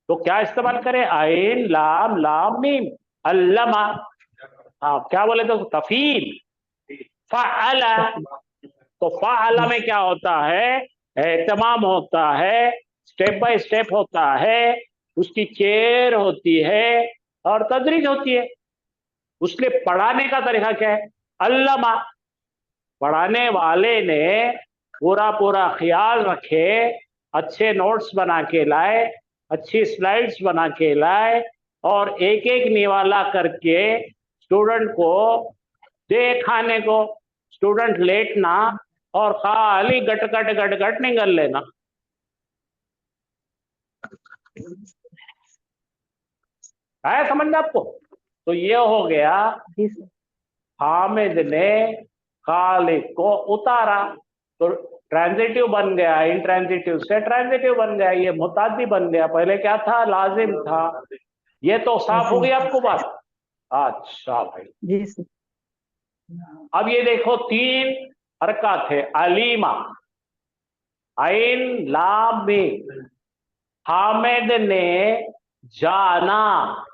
तो क्या इस्तेमाल करें? आइन लाम लाम मीम, अल्लमा। हाँ, क्या बोले तो तफील, फ़अला। तो फ़अला में क्या होता है? एहतमाम होता है, स्टेप बाय स्टेप होता है, उसकी केयर होती है और तदरीज होती है। उसके पढ़ाने का तरीका क्या है? अल्लमा। पढ़ाने वाले ने पूरा पूरा ख्याल रखे, अच्छे नोट्स बना के लाए, अच्छी स्लाइड्स बना के लाए, और एक एक निवाला करके स्टूडेंट को दे खाने को। स्टूडेंट लेटना और खाली गट गट गट गट निगल लेना। आया समझ में आपको? तो ये हो गया, हामिद ने खालिद को उतारा, तो ट्रांजिटिव बन गया, इंट्रांजिटिव से ट्रांजिटिव बन गया, ये मुताद्दी बन गया। पहले क्या था? लाजिम था। ये तो साफ हो गई आपको बात? अच्छा भाई। अब ये देखो 3 हरकत है। अलीमा, आइन लाम मीम। हामिद ने जाना,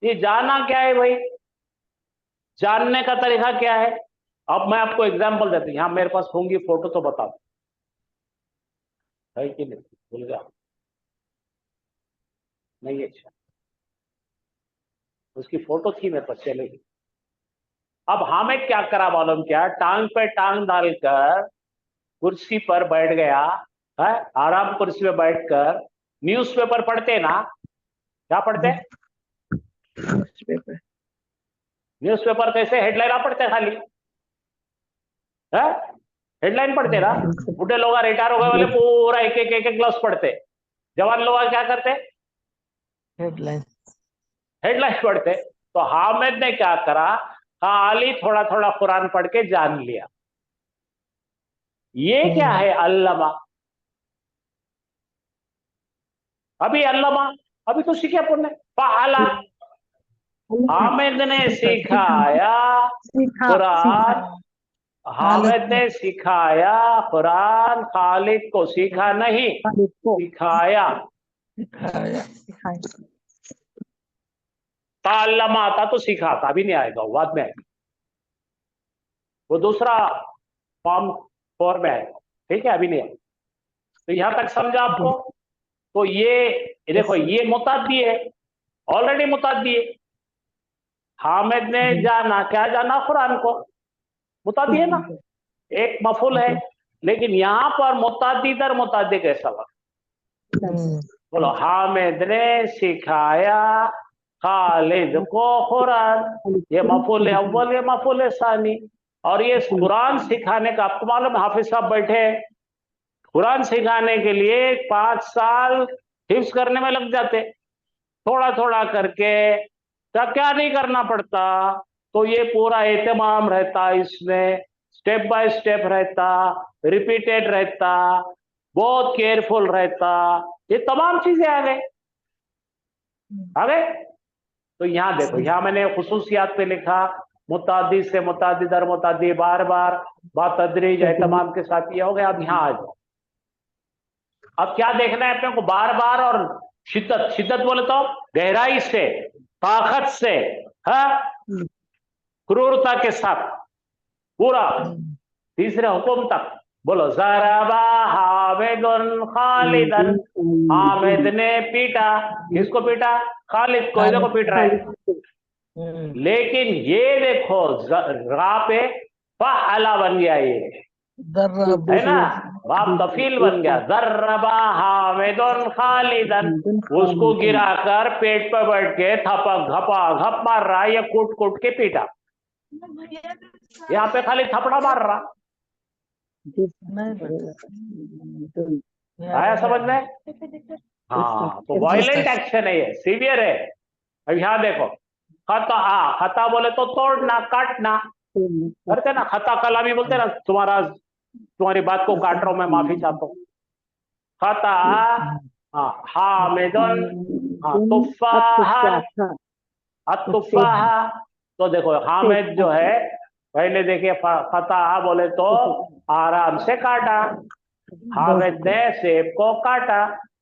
ये जाना क्या है भाई? जानने का तरीका क्या है? अब मैं आपको एग्जांपल देता हूं। यहां मेरे पास होंगी फोटो, तो बता दो है कि नहीं, भूल गया नहीं? अच्छा, उसकी फोटो थी मेरे पास, चलेगी। अब हामिद क्या करा मालूम क्या? टांग पे टांग डालकर कुर्सी पर बैठ गया है, आराम कुर्सी पे बैठकर न्यूज़पेपर पढ़ते ना। क्या पढ़ते? न्यूज़पेपर कैसे? हेडलाइन आप पढ़ते खाली है, हेडलाइन पढ़ते ना। बुढ़े लोग रिटायर हो गए वाले पूरा एक एक एक एक लफ्ज पढ़ते, जवान लोग क्या करते? हेडलाइन पढ़ते। तो हामिद ने क्या करा? खाली थोड़ा थोड़ा कुरान पढ़ के जान लिया। ये क्या है? अल्लमा। अभी अल्लमा, अभी तो सीखे अपन ने। फ़अला, हामिद ने सिखाया कुरान, हामिद ने सिखाया कुरान, खालिद को सीखा नहीं, सिखाया। ताल्लमा आता तो सीखा था, अभी नहीं आएगा, बाद में आएगा, वो दूसरा फॉर्म 4 में आएगा। ठीक है, अभी नहीं आएगा। तो यहां तक समझा आपको? तो ये देखो, ये मुताद्दी है, ऑलरेडी मुताद्दी है। हामिद ने जाना, क्या जाना? कुरान को। मुताद्दी है ना, एक मफूल है। लेकिन यहां पर मुताद्दी दर मुताद्दी कैसा हुआ? बोलो, हामिद ने सिखाया खालिद को कुरान, ये मफूल अव्वल, ये मफूल सानी। और ये कुरान सिखाने का, आपको मालूम हाफिज साहब बैठे कुरान सिखाने के लिए 5 साल हिफ्ज करने में लग जाते, थोड़ा थोड़ा करके। तब क्या नहीं करना पड़ता, तो ये पूरा एहतमाम रहता इसमें, स्टेप बाय स्टेप रहता, रिपीटेड रहता, बहुत केयरफुल रहता, ये तमाम चीजें आ गए। तो यहाँ देखो, यहाँ मैंने खुसूसियात पे लिखा, मुतादी से मुतादी दर मुतादी, बार बार, बातदरीज, एहतमाम के साथ, ये हो गया। अब यहाँ आ जाओ, अब क्या देखना है अपने को, बार बार और शिद्दत। शिद्दत बोले तो गहराई से, ताकत से, क्रूरता के साथ पूरा तीसरे हुक्म तक बोलो। ज़रबा हामिदुन खालिदन, हामिद ने पीटा, किसको पीटा? खालिद को। इधर को पीट रहा है। लेकिन ये देखो रा पे फ़अला बन गया, ये है ना, बाप तफील बन गया। ज़रबा हामिदुन खालिदन, उसको गिराकर पेट पर बैठ के थपक घपा घप मार रहा, ये कूट कूट के पीटा। यहाँ पे खाली थपड़ा मार रहा। आया समझ में? हाँ, तो वायलेंट एक्शन है, ये सीवियर है। अब यहाँ देखो, खता, खता बोले तो तोड़ना, काटना करते ना, खता कलामी बोलते ना, तुम्हारी बात को काट रहा हूं मैं, माफी चाहता हूँ। खता, हामिदुन, तुफ़ाहा, अत्तुफ़ाहा। तो देखो हामिद जो है, पहले देखिए फता बोले तो आराम से काटा, हामिद ने सेब को काटा,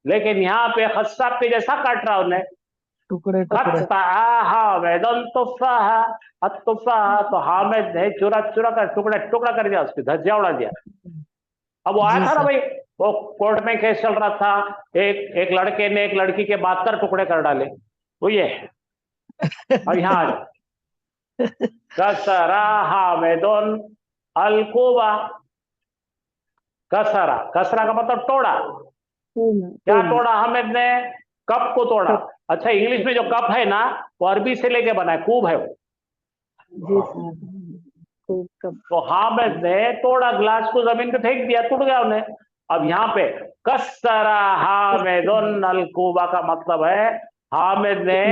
लेकिन यहाँ पे खस्साब के जैसा काट रहा उन्हें, टुकड़े हामिदुन तुफ़ाहा, अत्तुफ़ाहा। तो हामिद ने चुरा चुरा कर टुकड़ा कर दिया, उसकी धज्जियां उड़ा दिया। अब वो आया था ना भाई, वो कोर्ट में केस चल रहा था, एक लड़के ने एक लड़की के 72 टुकड़े कर डाले, वो ये है। और यहाँ आ जाओ, कसरा हामिदुन अलकुबा, कसरा, कसरा का मतलब तोड़ा। क्या तोड़ा हामिद ने? कप को तोड़ा। अच्छा, इंग्लिश में जो कप है ना, वो अरबी से लेके बना है, कूब है वो। तो हामिद ने तोड़ा, ग्लास को जमीन पे फेंक दिया, टूट गया उन्हें। अब यहाँ पे कसरा हामिदुन अलकुबा का मतलब है, हामिद ने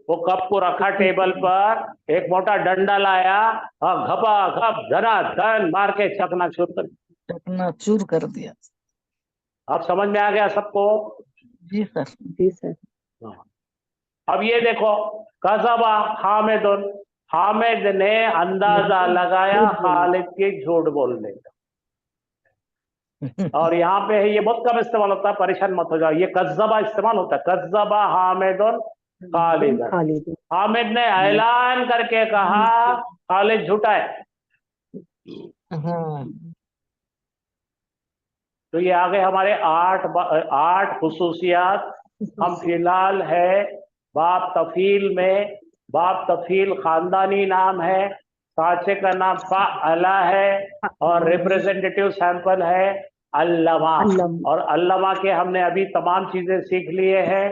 वो कप को रखा टेबल पर, एक मोटा डंडा लाया, घपा घप धनाधन मार के चकनाचूर कर दिया। अब समझ में आ गया सबको? जी सर, जी सर। अब ये देखो, कज़बा हामिदुन, हामिद ने अंदाजा लगाया खालिद के झूठ बोलने का। और यहाँ पे है, ये बहुत कम इस्तेमाल होता है, परेशान मत हो जाओ, ये कज़्ज़बा इस्तेमाल होता है। कज़्ज़बा हामिदुन खालिद, हामिद ने ऐलान करके कहा खालिद झूठा है। तो ये आ गए हमारे 8 खुसूसियात। हम फिलहाल है बाप तफील में। बाप तफील खानदानी नाम है, सांचे का नाम फ़अला है, और रिप्रेजेंटेटिव सैंपल है अल्लमा। और अल्लमा के हमने अभी तमाम चीजें सीख लिए हैं।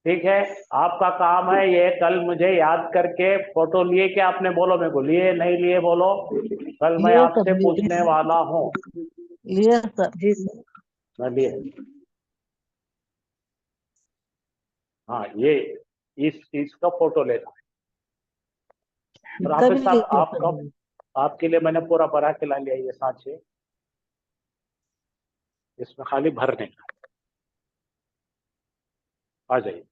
ठीक है, आपका काम है ये कल मुझे याद करके फोटो लिए, क्या आपने बोलो मेरे को, लिए नहीं लिए बोलो, कल मैं आपसे पूछने वाला हूँ। लिए सर, जी सर, मैं लिए। हाँ, ये इसका फोटो लेना है। और हाफिज साहब, आपके लिए मैंने पूरा भरा के ला लिया ये सांचे, इसमें खाली भरने का। आ जाइए,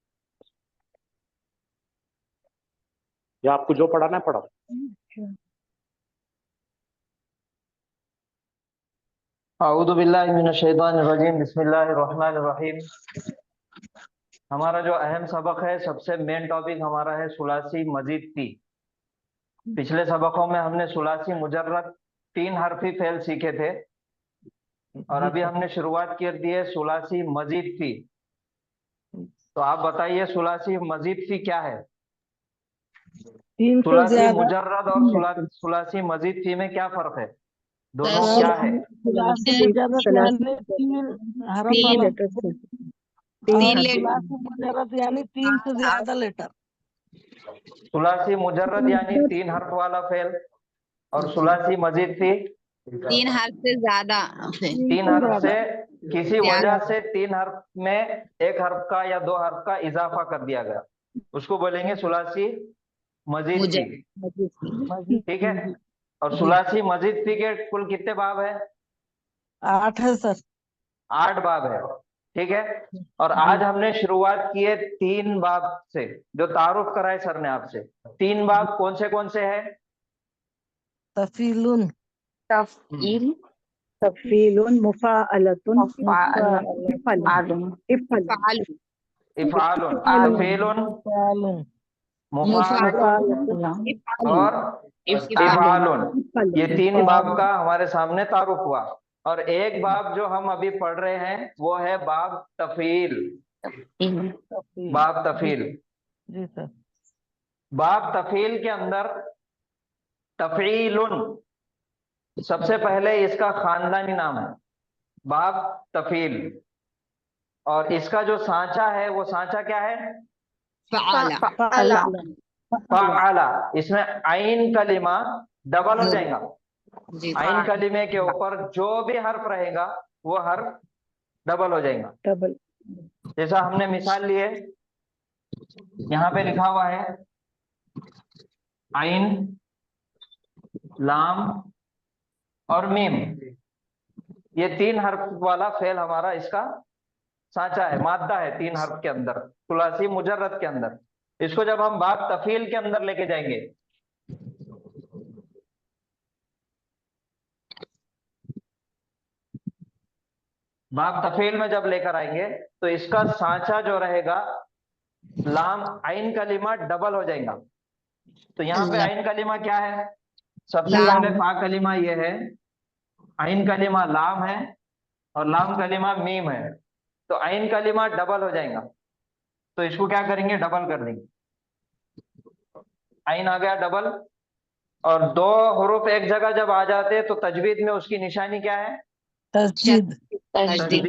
या आपको जो पढ़ाना है पढ़ाओ। अऊज़ु बिल्लाहि मिनश शैतानिर रजीम, बिस्मिल्लाहिर रहमानिर रहीम। हमारा जो अहम सबक है, सबसे मेन टॉपिक हमारा है सुलासी मजीद फी। पिछले सबकों में हमने सुलासी मुजर्रद 3 हरफी फेल सीखे थे, और अभी हमने शुरुआत कर दी है सुलासी मजीद फी। तो आप बताइए सुलासी मजीद फी क्या है? सुलासी मुजर्रद और सुलासी मजीद फी में क्या फर्क है? दोनों क्या है? यानी 3 से ज्यादा लेटर। सुलासी मुजर्रद यानी 3 हर्फ वाला फेल, और सुलासी मजीद फी 3 हर्फ से ज्यादा से 3 हर्फ से किसी ज्यादा। वजह से 3 हर्फ में 1 हर्फ का या 2 हर्फ का इजाफा कर दिया गया, उसको बोलेंगे सुलासी मजीद मुझे फी। ठीक है। और सुलासी मजीद फी के कुल कितने बाब है? 8 है सर। 8 बाब है। ठीक है। और आज हमने शुरुआत की है 3 बाब से, जो तारुफ कराए सर ने आपसे। 3 बाब कौन से है? तफीलुन, तफईल, तफीलुन, मुफाअलतुन, मुफाअलुन, इफ़अल, इफ़ालुन, तफीलुन, मुफाअलुन, मुफाअलुन और इफ़ालुन। ये 3 बाब का हमारे सामने तारुफ हुआ। और एक बाब जो हम अभी पढ़ रहे हैं वो है बाब तफील। तफील। बाब तफील। जी सर। बाब तफील के अंदर तफीलुन सबसे पहले इसका खानदानी नाम है, बाब तफील। और इसका जो सांचा है वो सांचा क्या है? फ़अला। फ़अला। इसमें आइन कलिमा डबल हो जाएगा। जी आइन कलिमे के ऊपर जो भी हर्फ रहेगा वो हर्फ डबल हो जाएगा। डबल। जैसा हमने मिसाल ली है, यहाँ पे लिखा हुआ है आइन, लाम और मीम। ये 3 हर्फ वाला फेल हमारा इसका सांचा है, मादा है 3 हर्फ के अंदर, सुलासी मुजर्रद के अंदर। इसको जब हम बाब तफील के अंदर लेके जाएंगे, बाब तफील में जब लेकर आएंगे तो इसका सांचा जो रहेगा लाम आइन कलिमा डबल हो जाएगा। तो यहाँ पे आइन कलिमा क्या है? सबसे पहले फा कलिमा ये है, आइन कलिमा लाम है और लाम कलिमा मीम है। तो आइन कलिमा डबल हो जाएगा। तो इसको क्या करेंगे? डबल कर देंगे। आइन आ गया डबल। और 2 हुरूफ एक जगह जब आ जाते हैं तो तजवीद में उसकी निशानी क्या है? तस्दीद। तशदीद।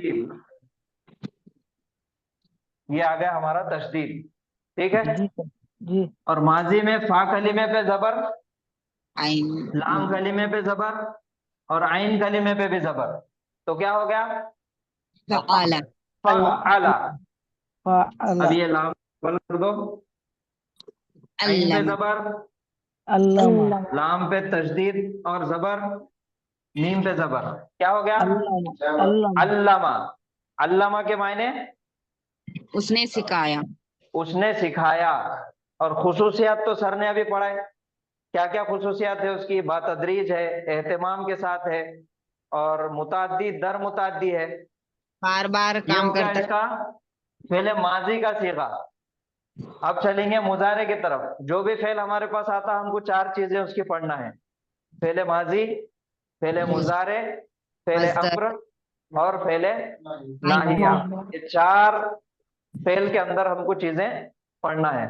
ये आ गया हमारा तशदीद। ठीक है। जी सर। जी। और माजी में फा कलिमे पे जबर, आइन, लाम कलिमे पे जबर और आइन कलिमे पे भी जबर। तो क्या हो गया? फ़अला। फ़अला। फ़अला। अब ये लाम डबल कर दो, आइन पे जबर, अल्लामा। लाम पे तशदीद और जबर, मीम पे जबर। क्या हो गया? अल्लामा। अल्लामा। अल्लामा के मायने उसने सिखाया। उसने सिखाया। और खुसूसियात तो सर ने अभी पढ़ा है। क्या क्या खुसूसियात है उसकी? बातदरीज है, एहतमाम के साथ है और मुताद्दी दर मुताद्दी है। बार बार ये काम हो गया करता। इसका फेल माजी का सीगा। अब चलेंगे मुजारे की तरफ। जो भी फेल हमारे पास आता हमको 4 चीजें उसकी पढ़ना है, फेले माजी, फेले मुजारे, फेले मस्दर। अम्र और फेले नाहिया। ये 4 फेल के अंदर हमको चीजें पढ़ना है।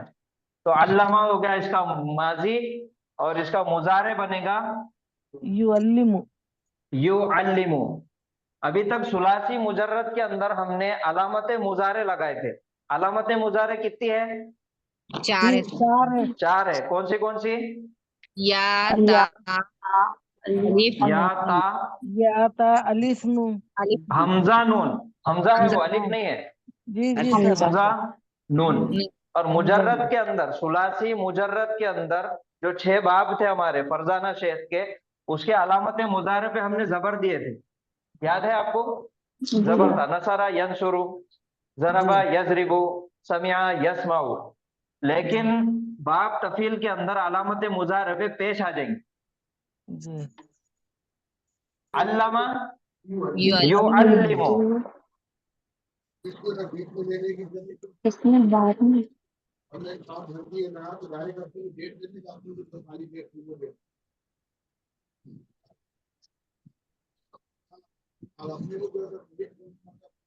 तो अल्लामा हो गया इसका माजी और इसका मुजारे बनेगा युअल्लिमु। युअल्लिमु। अभी तक सुलासी मुजर्रद के अंदर हमने अलामत मुजारे लगाए थे। अलामत मुजारे कितनी है? 4 है। 4 है। 4 है। कौन सी? या, ता, अलिफ, या, ता, या ता, अलिफ, नून। हमजा, नून। हमजा है वो, अलिफ नहीं है। जी जी अच्छा। सर। हमजा, नून। और मुजर्रद के अंदर, सुलासी मुजर्रद के अंदर जो 6 बाब थे हमारे फरजाना शेख के, उसके अलामत मुजारे पे हमने जबर दिए थे। याद है आपको? जबर था नसरा यंसुरु, ज़रबा यज़रिबु, समिया यस्माउ। लेकिन बाब तफील के अंदर अलामत मुजारे पे पेश आ जाएंगे। जी। अल्लामा युअल्लिमु। युअल्लिमु। इसमें बाद में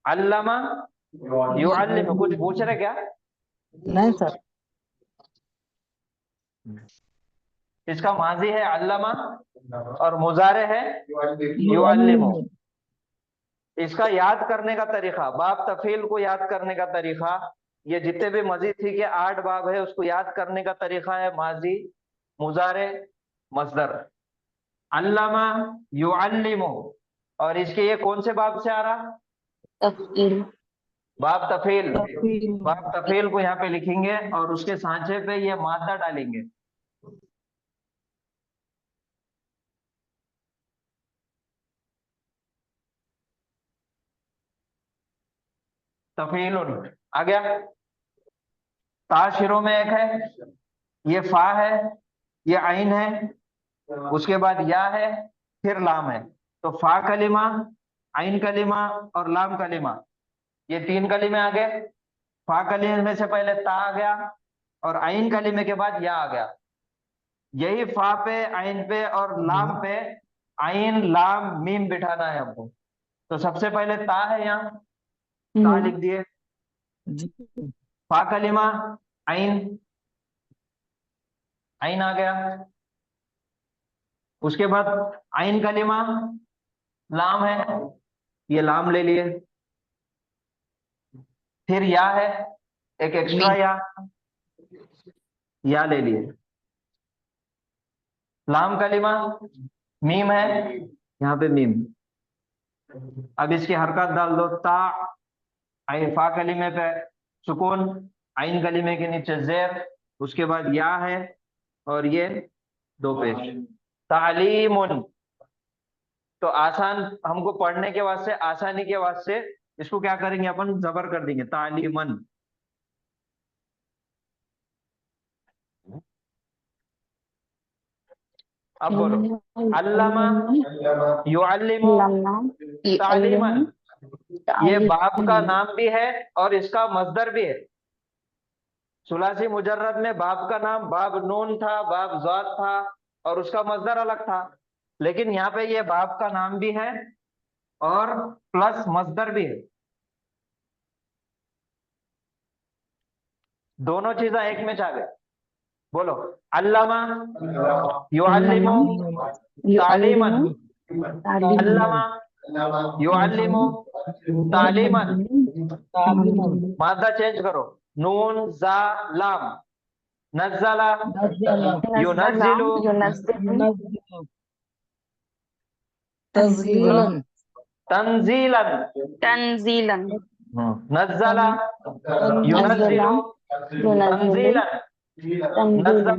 अल्लामा युअल्लिमु। कुछ पूछ रहे क्या? नहीं सर। इसका माजी है अल्लामा और मुजारे है युअल्लिमु। इसका याद करने का तरीका, बाब तफील को याद करने का तरीका, ये जितने भी मजीद थी के 8 बाब है, उसको याद करने का तरीका है माजी, मुजारे, मसदर। अल्लामा, युअल्लिमु, और इसके ये कौन से बाब से आ रहा? तफईल। बाब तफील। तफील। बाब तफील को यहाँ पे लिखेंगे और उसके सांचे पे ये मादा डालेंगे। तफीलुन आ गया। ता शिरों में एक है, ये फा है, ये आइन है, उसके बाद या है, फिर लाम है। तो फा कलिमा, आइन कलिमा और लाम कलिमा, ये 3 कलिमे आ गए। फा कलिमे में से पहले ता आ गया और आइन कलिमे के बाद या आ गया। यही फा पे, आइन पे और लाम पे आइन लाम मीम बिठाना है हमको। तो सबसे पहले ता है, यहाँ ता लिख दिए। फा कलिमा, आइन, आइन आ गया। उसके बाद आइन कलिमा, लाम है, ये लाम ले लिए। फिर या है, एक एक्स्ट्रा या ले लिए। लाम कलिमा, मीम है, यहाँ पे मीम। अब इसकी हरकत डाल दो। ता, आइन, फा कलिमे पे सुकून, आइन कलिमे के नीचे जेर, उसके बाद या है और ये 2 पेश। तालीमुन, तो आसान, हमको पढ़ने के वास्ते, आसानी के वास्ते इसको क्या करेंगे अपन, जबर कर देंगे, तालीमन। अब बोलो, अल्लामा, युअल्लिमु, तालीमन। ये बाप का नाम भी है और इसका मस्दर भी है। सुलासी मुजर्रद में बाप का नाम बाब नून था, बाब ज़ाद था और उसका मस्दर अलग था। लेकिन यहाँ पे ये बाप का नाम भी है और प्लस मस्दर भी है। दोनों चीजें एक में चाहे। बोलो, अल्लामा, युअल्लिमु, तालीमन। अल्लामा, युअल्लिमु, तालीमन। मादा चेंज करो, नून जा लाम। नज़्ज़ला, युनज़्ज़िलु, तज़लीलन। तंजीलन। तंजीलन। नज़्ज़ला, युनज़्ज़िलु, तंजीलन। नज़्ज़ला,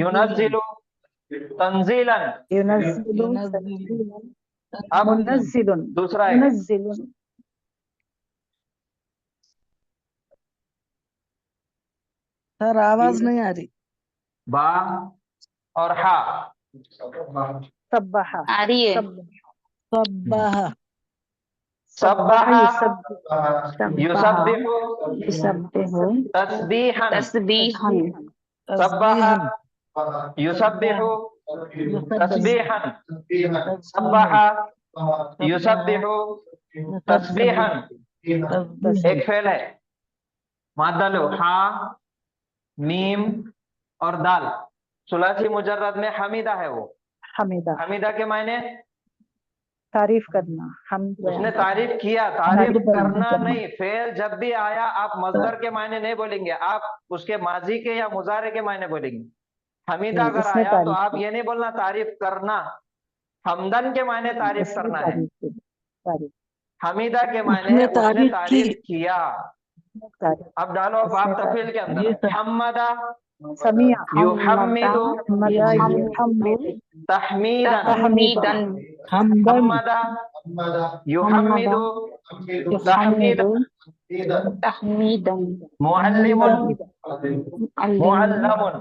युनज़्ज़िलु, तंजीलन। अब दूसरा है, सर आवाज नहीं आ रही। बा और हा। सब्बाहा, आ रही है। सब्बाहा, सब्बाहा, युसब्बिहु, युसब्बिहु, तस्बीहन। तस्बीहन। सब्बाहा, युसब्बिहु, तस्बीहन। सब्बाहा, युसब्बिहु, तस्बीहन। एक फेल है। मादा लो, हा, मीम और दाल। सुलासी मुजर्रद में हमीदा है वो। हमीदा, हमीदा के मायने तारीफ करना, हम उसने तारीफ किया, तारीफ करना नहीं। फेल जब भी आया आप मजदर के मायने नहीं बोलेंगे, आप उसके माजी के या मुजारे के मायने बोलेंगे। हमीदा अगर आया तो आप ये नहीं बोलना तारीफ करना, हमदन के मायने तारीफ करना है। हमीदा के मायने उसने तारीफ किया। अब डालो बाप तफील के अंदर, हम्मदा, समिया, युहम्मिदु, तहमीदन। तहमीदन। हम्मदा, युहम्मिदु, तहमीदन। तहमीदन। मुअल्लिमुन, मुअल्लमुन।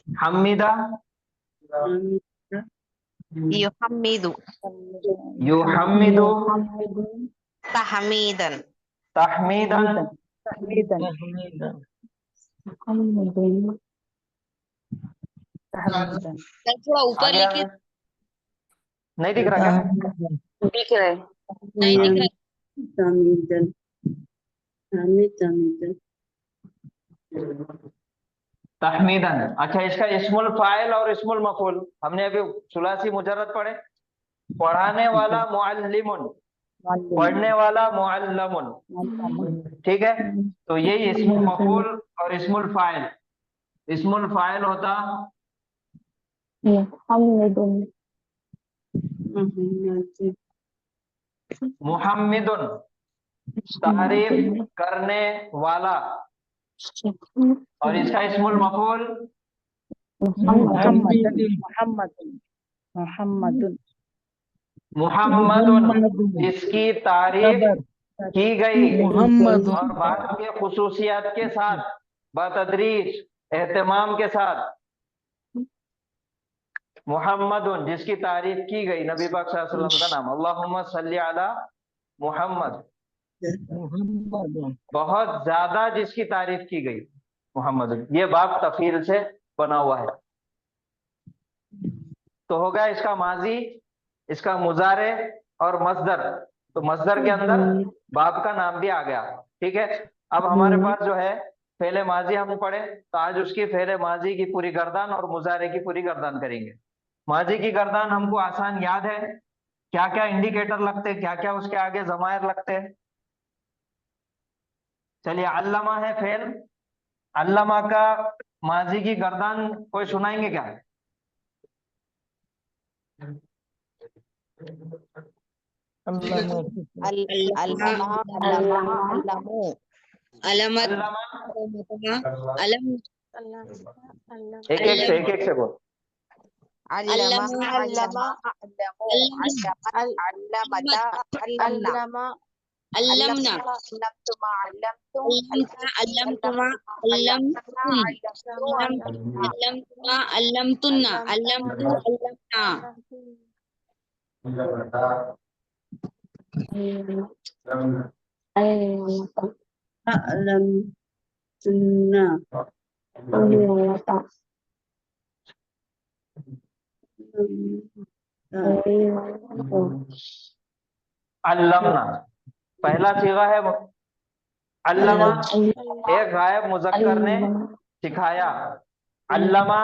हमीदा, युहम्मिदु, युहम्मिदु, तहमीदन। तहमीदन। थोड़ा ऊपर लिखिए। नहीं दिख रहा क्या? दिख रहा है। नहीं दिख रहा। तहमीदन। अच्छा, इसका इस्मुल फाइल और इस्मुल मफूल हमने अभी सुलासी मुजर्रद पढ़े। पढ़ाने वाला मुअल्लिमुन, पढ़ने वाला मुअल्लमुन। ठीक है, तो यही इस्मुल मफूल और इस्मुल फाइल। इस्मुल फाइल होता मुहम्मिदुन, तारीफ करने वाला, और इसका इस्मुल मफूल मुहम्मदुन, इसकी तारीफ की गई और बात के खुसूसियात के साथ, बतदरीज एहतमाम के साथ। मुहम्मदुन, जिसकी तारीफ की गई, नबी पाक सल्लल्लाहु अलैहि वसल्लम का नाम, अल्लाहुम्मा सल्ली अला मुहम्मद, बहुत ज्यादा जिसकी तारीफ की गई, मुहम्मद। ये बाब तफील से बना हुआ है। तो हो गया इसका माजी, इसका मुजारे और मस्दर। तो मस्दर के अंदर बाब का नाम भी आ गया। ठीक है, अब हमारे पास जो है फेले माजी हम पढ़े, तो आज उसकी फेले माजी की पूरी गर्दान और मुजारे की पूरी गर्दान करेंगे। माजी की गर्दान हमको आसान याद है, क्या क्या इंडिकेटर लगते हैं, क्या क्या उसके आगे जमायर लगते हैं। चलिए, अल्लामा है फेल, अल्लामा का माजी की गर्दान कोई सुनाएंगे क्या? एक एक से बोल। अल्लमना पहला सीगा है अल्लमा, एक गायब मुजक्कर ने सिखाया। अल्लमा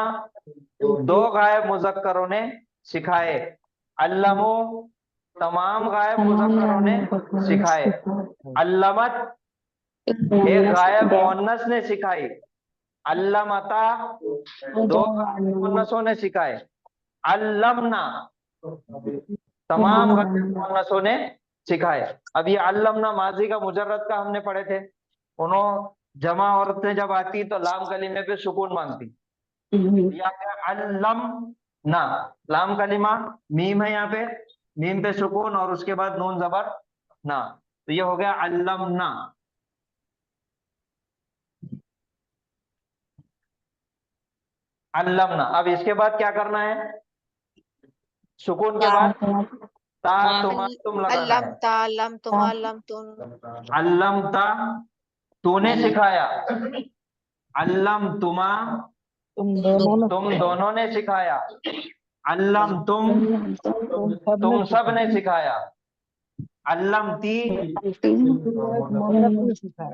दो गायब मुजक्करों ने सिखाए। अल्लमो तमाम गायब मुजक्करों ने सिखाए। अल्लमत एक गायब मुअन्नस ने सिखाई। अल्लमता दो गायब मुअन्नसों ने सिखाए। अल्लमना तमाम गायब मुअन्नसों ने सिखाए। अब ये अल्लमना माजी का मुजर्रद का हमने पढ़े थे। उन्होंने जमा औरतें जब आती तो लाम कलीमे पे सुकून मांगती। यहाँ पे अल्लम ना, लाम कलीमा मीम है, यहाँ पे मीम पे सुकून और उसके बाद नून जबर ना, तो ये हो गया अल्लमना। अल्लमना। अब इसके बाद क्या करना है? सुकून के बाद ता तुम लगाना है। अल्लमता तूने सिखाया। अल्लम तुमा तुम दोनों ने सिखाया। अल्लम तुम सब ने सिखाया। अल्लम ती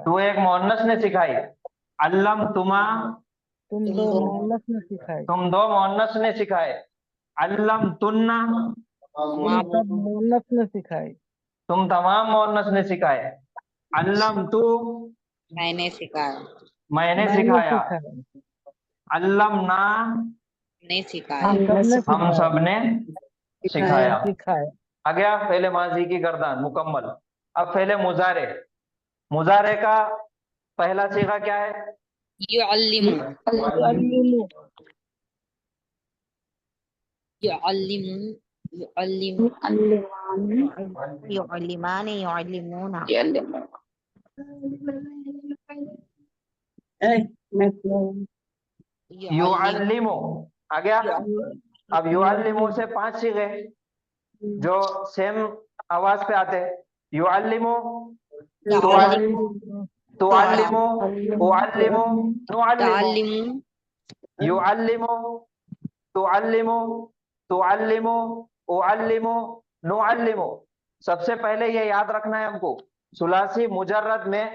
तू एक मोहन्नस ने सिखाई। अल्लम तुमा तुम दो मोहन्नस ने सिखाए। अल्लम तुन्ना मोहन्नस ने सिखाए। तुम तमाम मोहन्नस ने सिखाए। अल्लम तू मैंने सिखाया। अल्लम ना ने सिखाया। हम सब ने सिखाया। आ गया पहले माजी की गर्दान मुकम्मल। अब पहले मुजारे। मुजारे का पहला सीगा क्या है? युअल्लिमु। युअल्लिमानी युअल्लिमूना। युअल्लिमु आ गया। अब युअल्लिमु से 5 सीगे जो सेम आवाज पे आते हैं। युअल्लिमु, तुअल्लिमु, तुअल्लिमु, उअल्लिमु, नुअल्लिमु। युअल्लिमु, तुअल्लिमु, तुअल्लिमु, उअल्लिमु, नुअल्लिमु। सबसे पहले ये याद रखना है हमको, सुलासी मुजर्रद में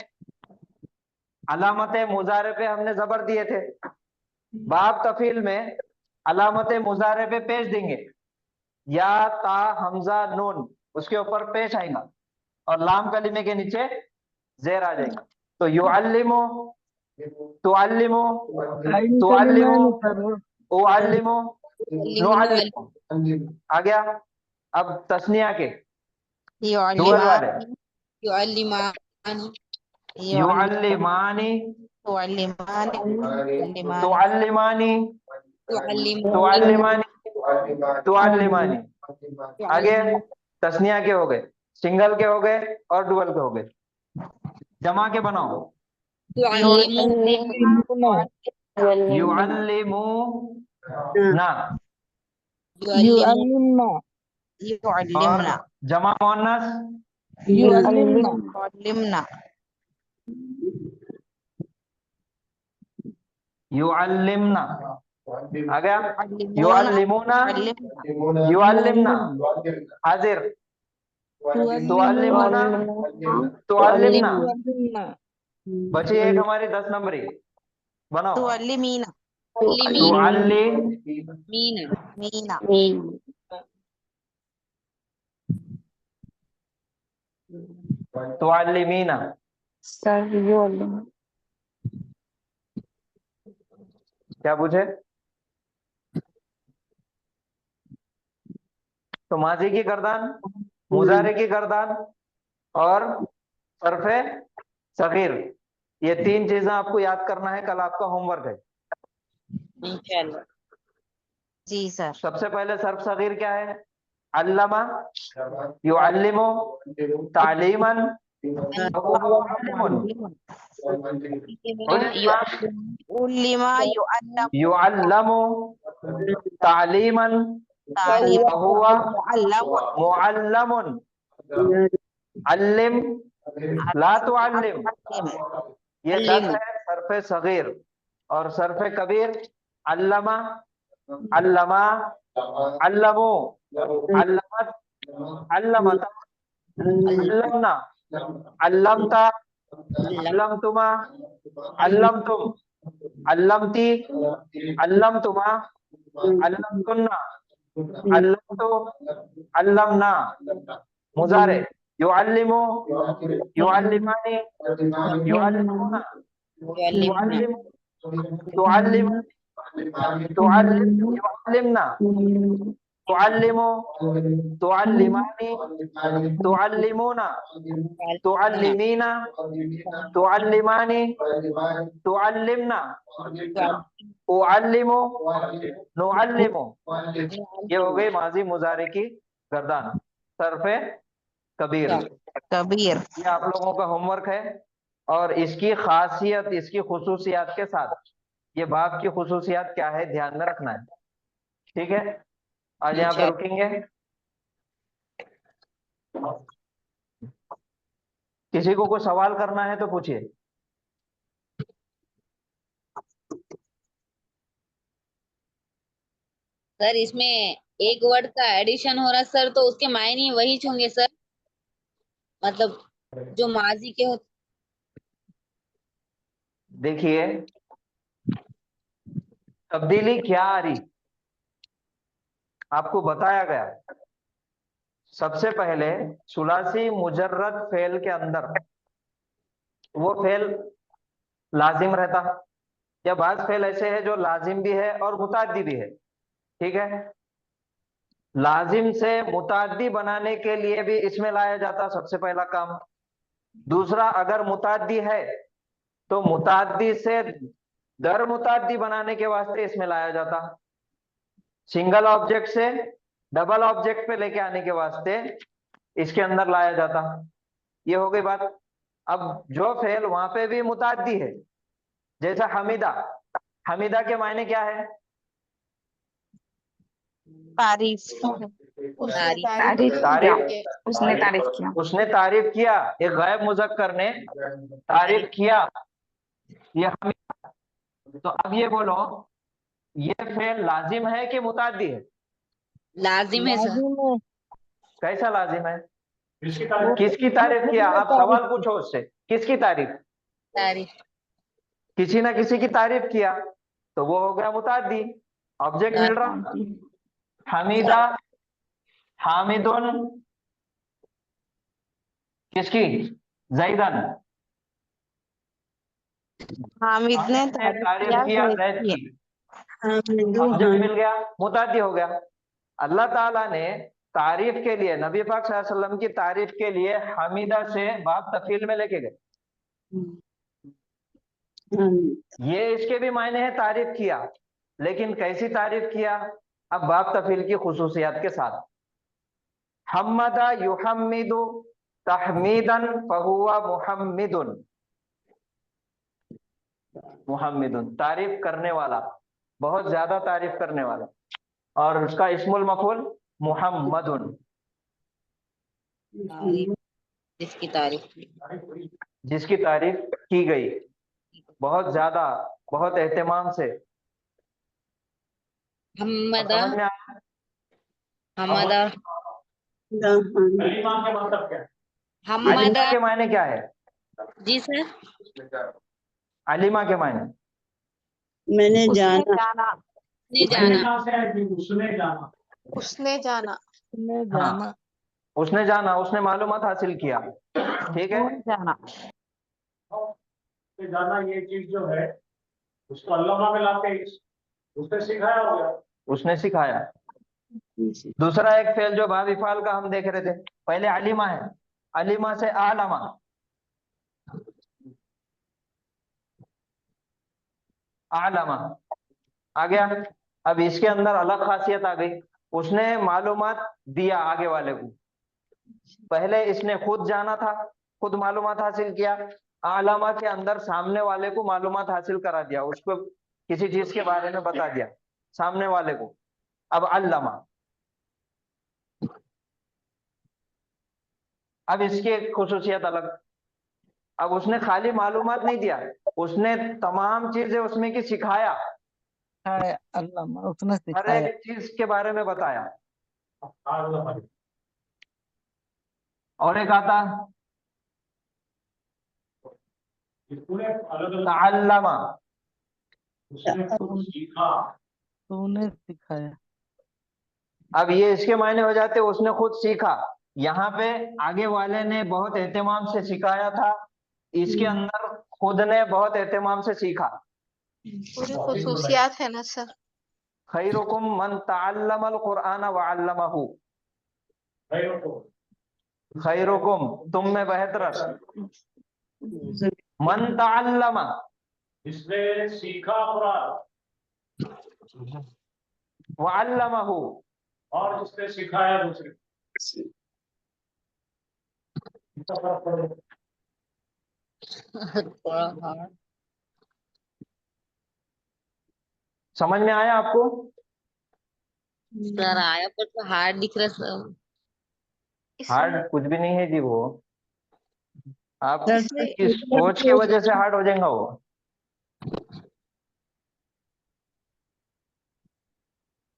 अलामत मुजारे पे हमने जबर दिए थे। बाब तफील में अलामत मुजारे पे पेश देंगे। या ता हमजा नून उसके ऊपर पेश आएगा और लाम कलीमे के नीचे जेर आ जाएगा। तो युअल्लिमु, तुअल्लिमु, आइन तुअल्लिमु, कलिमानी सर उअल्लिमु, नुअल्लिमु। आ गया। अब तस्निया के डुअल वाले युअल्लिमानी युअल्लिमानी, तुअल्लिमानी तुअल्लिमानी, तुअल्लिमूनी तुअल्लिमानी, तुअल्लिमानी। आगे तस्निया के हो गए, सिंगल के हो गए और डुअल के हो गए। जमा के बनाओ। युअल्लिमू ना युअल्लिमना और जमा मुअन्नस युअल्लिमना युअल्लिमना युअल्लिमना। आ गया। युअल्लिमुना, युअल्लिमना। हाजिर। तुअल्लिमुना, तुअल्लिमना। बची एक हमारी 10 नंबरी। बनाओ। तुअल्लिमीना तुअल्लिमीना, तुअल्लिमीना। क्या पूछे? तो माजी की गर्दान, मुजारे की गर्दान और सरफे सगीर, ये 3 चीजें आपको याद करना है, कल आपका होमवर्क है। इंशाल्लाह। जी सर। सबसे पहले सर्फ सगीर क्या है? अल्लमा, युअल्लिमु, तालीमन, युअल्लमु, तालीमन, हुवा मुअल्लमुन। अल्लिम, ला तुअल्लिम। ये 10 है सर्फे सगीर। और सर्फे कबीर अल्लमा, अल्लमा, अल्लमु, अल्लमत, अल्लमता, अल्लमना, अल्लमता, अल्लमतुमा, अल्लमतुम, अल्लमती, अल्लमतुमा, अल्लमतुन्ना, अल्लमतु, अल्लमना। मुजारे युअल्लिमु, युअल्लिमानी, युअल्लिमुना, तुअल्लिमु, तुअल्लिमु, युअल्लिमना, तुअल्लिमु, तुअल्लिमानी, तुअल्लिमुना, तुअल्लिमीना, तुअल्लिमानी, तुअल्लिमना, उअल्लिमु, नुअल्लिमु। ये हो गई माजी मुजारे की गर्दान, सरफे कबीर। ये आप लोगों का होमवर्क है। और इसकी खासियत, इसकी खुसूसियात के साथ ये बाप की खुसूसियात क्या है ध्यान में रखना है। ठीक है, आज यहाँ पे रुकेंगे। किसी को कोई सवाल करना है तो पूछिए। सर इसमें एक वर्ड का एडिशन हो रहा है सर, तो उसके मायने वही होंगे सर, मतलब जो माजी के होते। देखिए तब्दीली क्या आ रही, आपको बताया गया। सबसे पहले सुलासी मुजर्रद फेल के अंदर वो फेल लाजिम रहता, या बाज फेल ऐसे है जो लाजिम भी है और मुताद्दी भी है। ठीक है, लाजिम से मुताद्दी बनाने के लिए भी इसमें लाया जाता, सबसे पहला काम। दूसरा, अगर मुताद्दी है तो मुताद्दी से दर मुताद्दी बनाने के वास्ते इसमें लाया जाता। सिंगल ऑब्जेक्ट से डबल ऑब्जेक्ट पे लेके आने के वास्ते इसके अंदर लाया जाता। ये हो गई बात। अब जो फेल वहां पे भी मुताद्दी है, जैसा हमीदा। हमीदा के मायने क्या है? तारीफ। उसने तारीफ किया। उसने तारीफ किया, एक गायब मुज़क्कर ने तारीफ किया, ये हमीदा। तो अब ये बोलो, ये फेल लाजिम है कि मुताद्दी है? लाजिम है सर। कैसा लाजिम है? किसकी तारीफ किया? आप सवाल पूछो उससे, किसकी तारीफ? तारीफ। किसी ना किसी की तारीफ किया तो वो हो गया मुताद्दी, ऑब्जेक्ट मिल रहा। हमीदा हामिदुन किसकी? ज़ैदन। हामिद ने तारीफ किया ज़ैद की। अब जब मिल गया मुतादी हो गया। अल्लाह ताला ने तारीफ के लिए नबी पाक सल्लल्लाहु अलैहि वसल्लम की तारीफ के लिए हमीदा से बाप तफील में लेके गए। ये इसके भी मायने है तारीफ किया, लेकिन कैसी तारीफ किया? अब बाप तफील की खुसूसियात के साथ। हम्मदा युहम्मिदु तहमीदन फहुवा मुहम्मिदुन। मुहम्मिदुन तारीफ करने वाला, बहुत ज्यादा तारीफ करने वाला। और उसका इस्मुल मफूल मुहम्मदुन, जिसकी तारीफ जिसकी तारीफ की गई बहुत ज्यादा, बहुत एहतमाम से। हम्मदा समझ में आया? हम्मदा अलीमा के मतलब क्या है? हम्मदा अलीमा के मायने क्या है? जी सर। अलीमा के मायने मैंने जाना। ने जाना अलीमा से है कि उसने जाना। उसने जाना। उसने हाँ, जाना। उसने जाना, उसने मालूमात हासिल किया। ठीक है, जाना। तो जाना ये चीज जो है उसको अल्लामा में लाते हैं, उसने सिखाया हो गया। उसने सिखाया। दूसरा एक फेल जो बाब इफाल का हम देख रहे थे, पहले अलीमा है, अलीमा से आलमा, आलमा आ गया। अब इसके अंदर अलग खासियत आ गई, उसने मालूमात दिया आगे वाले को। पहले इसने खुद जाना था, खुद मालूमात हासिल किया। आलमा के अंदर सामने वाले को मालूमात हासिल करा दिया, उसको किसी चीज के बारे में बता दिया सामने वाले को। अब अल्लामा, अब इसकी एक खुसूसियत अलग। अब उसने खाली मालूमात नहीं दिया, उसने तमाम चीजें उसमें की सिखाया, अल्लामा उसने हर सिखाया। एक चीज के बारे में बताया। और एक आता ताल्लमा, उसने खुद सीखा। तूने सिखाया। अब ये इसके मायने हो जाते उसने खुद सीखा। यहाँ पे आगे वाले ने बहुत एहतमाम से सिखाया था, इसके अंदर खुद ने बहुत एहतमाम से सीखा। पूरी खुसूसियात है ना सर। खैरुकुम मन तअल्लमल कुरआन व अल्लमहु। खैरुकुम तुम में बेहतर, मन तअल्लमा जिसने सीखा कुरान व अल्लमहु, और जिसने सिखाया दूसरे। समझ में आया आपको? सर आया पर तो हार्ड दिख रहा सर। हार्ड कुछ भी नहीं है जी, वो आप जैसे की सोच की वजह से हार्ड हो जाएगा वो।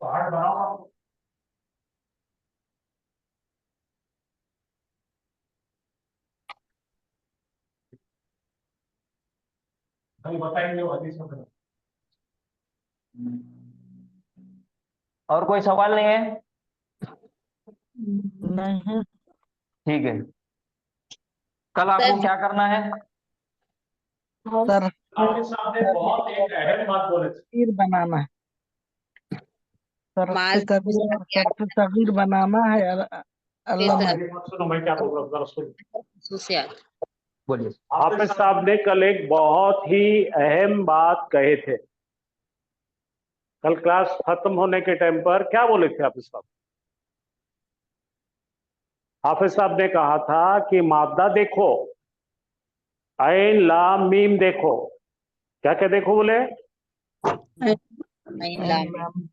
हार्ड बनाओ। भाई बताएंगे वो हदीस में। और कोई सवाल नहीं है? नहीं। ठीक है, कल आपको क्या करना है? सर आपके सामने बहुत एक अहम बात बोले थे। तस्वीर बनाना है। सबसे माल कबीर और सबसे सगीर बनाना है। अल्लामा सर मेरी बात सुनो, मैं क्या बोल रहा हूँ जरा सुनो। खुसूसियात बोलिए। हाफिज साहब ने कल एक बहुत ही अहम बात कहे थे। कल क्लास खत्म होने के टाइम पर क्या बोले थे हाफिज साहब? हाफिज साहब ने कहा था कि मादा देखो, ऐन लाम मीम देखो। क्या क्या देखो बोले? आइन लाम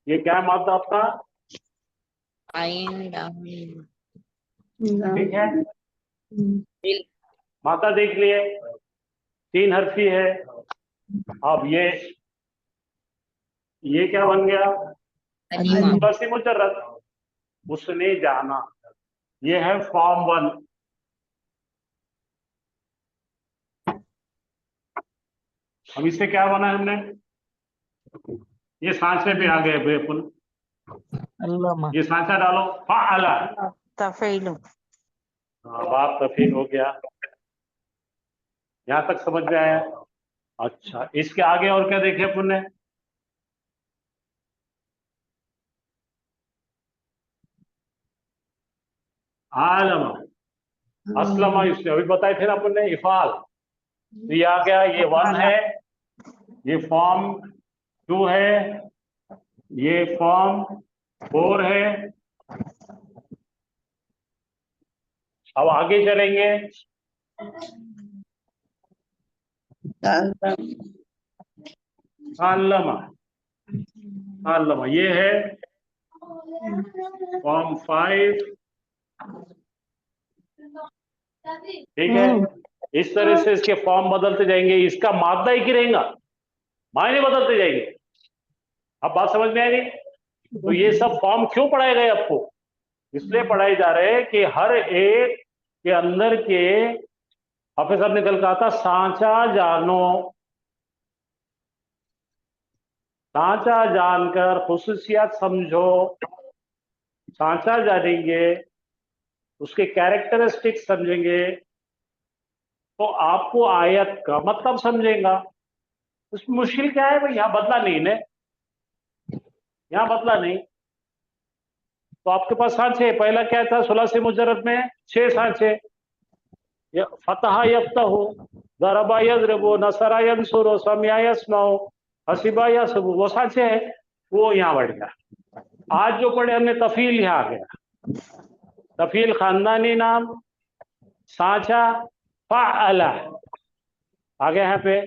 ये क्या है मादा आपका? आइन लाम ठीक है, मादा देख लिए, 3 हर्फी है। अब ये क्या बन गया? अलीमा बस ही मुजर्रद, उसने जाना। ये है फॉर्म 1। अब इससे क्या बना है हमने? ये सांचे पे आ गए बेपुल। अल्लामा ये सांचा डालो, फ़अला। तफईलुन। हाँ, बाप तफील हो गया। यहाँ तक समझ में आया? अच्छा, इसके आगे और क्या देखे अपन ने? आलमा, असलमा, इसने अभी बताए थे ना अपन ने, इफाल। तो ये आ गया, ये 1 है, ये फॉर्म 2 है, ये फॉर्म 4 है। अब आगे चलेंगे। अल्लमा, अल्लमा, ये है फॉर्म 5। ठीक है, इस तरह से इसके फॉर्म बदलते जाएंगे, इसका मादा एक ही रहेगा, मायने बदलते जाएंगे। अब बात समझ में आ गई? तो ये सब फॉर्म क्यों पढ़ाए गए आपको? इसलिए पढ़ाए जा रहे हैं कि हर एक के अंदर के, हाफिज साहब ने कल कहा था, सांचा जानो, सांचा जानकर खुसूसियात समझो। सांचा जानेंगे, उसके कैरेक्टरिस्टिक समझेंगे, तो आपको आयत का मतलब समझेगा। उसमें मुश्किल क्या है भाई? यहां बदला नहीं ने, यहां बदला नहीं। तो आपके पास सांचे, पहला क्या था सुलासी मुजर्रद में? 6 सांचे। फतहा यफ्तहु, दरबा यज़रिबु, नसरा यंसुरु, समिया यस्माउ, हसीबा यहसबु, वो सांचे है, वो यहाँ बढ़ गया। आज जो पढ़े हमने तफील, यहाँ आ गया। तफील खानदानी नाम, सांचा फ़अला आ गया यहाँ पे।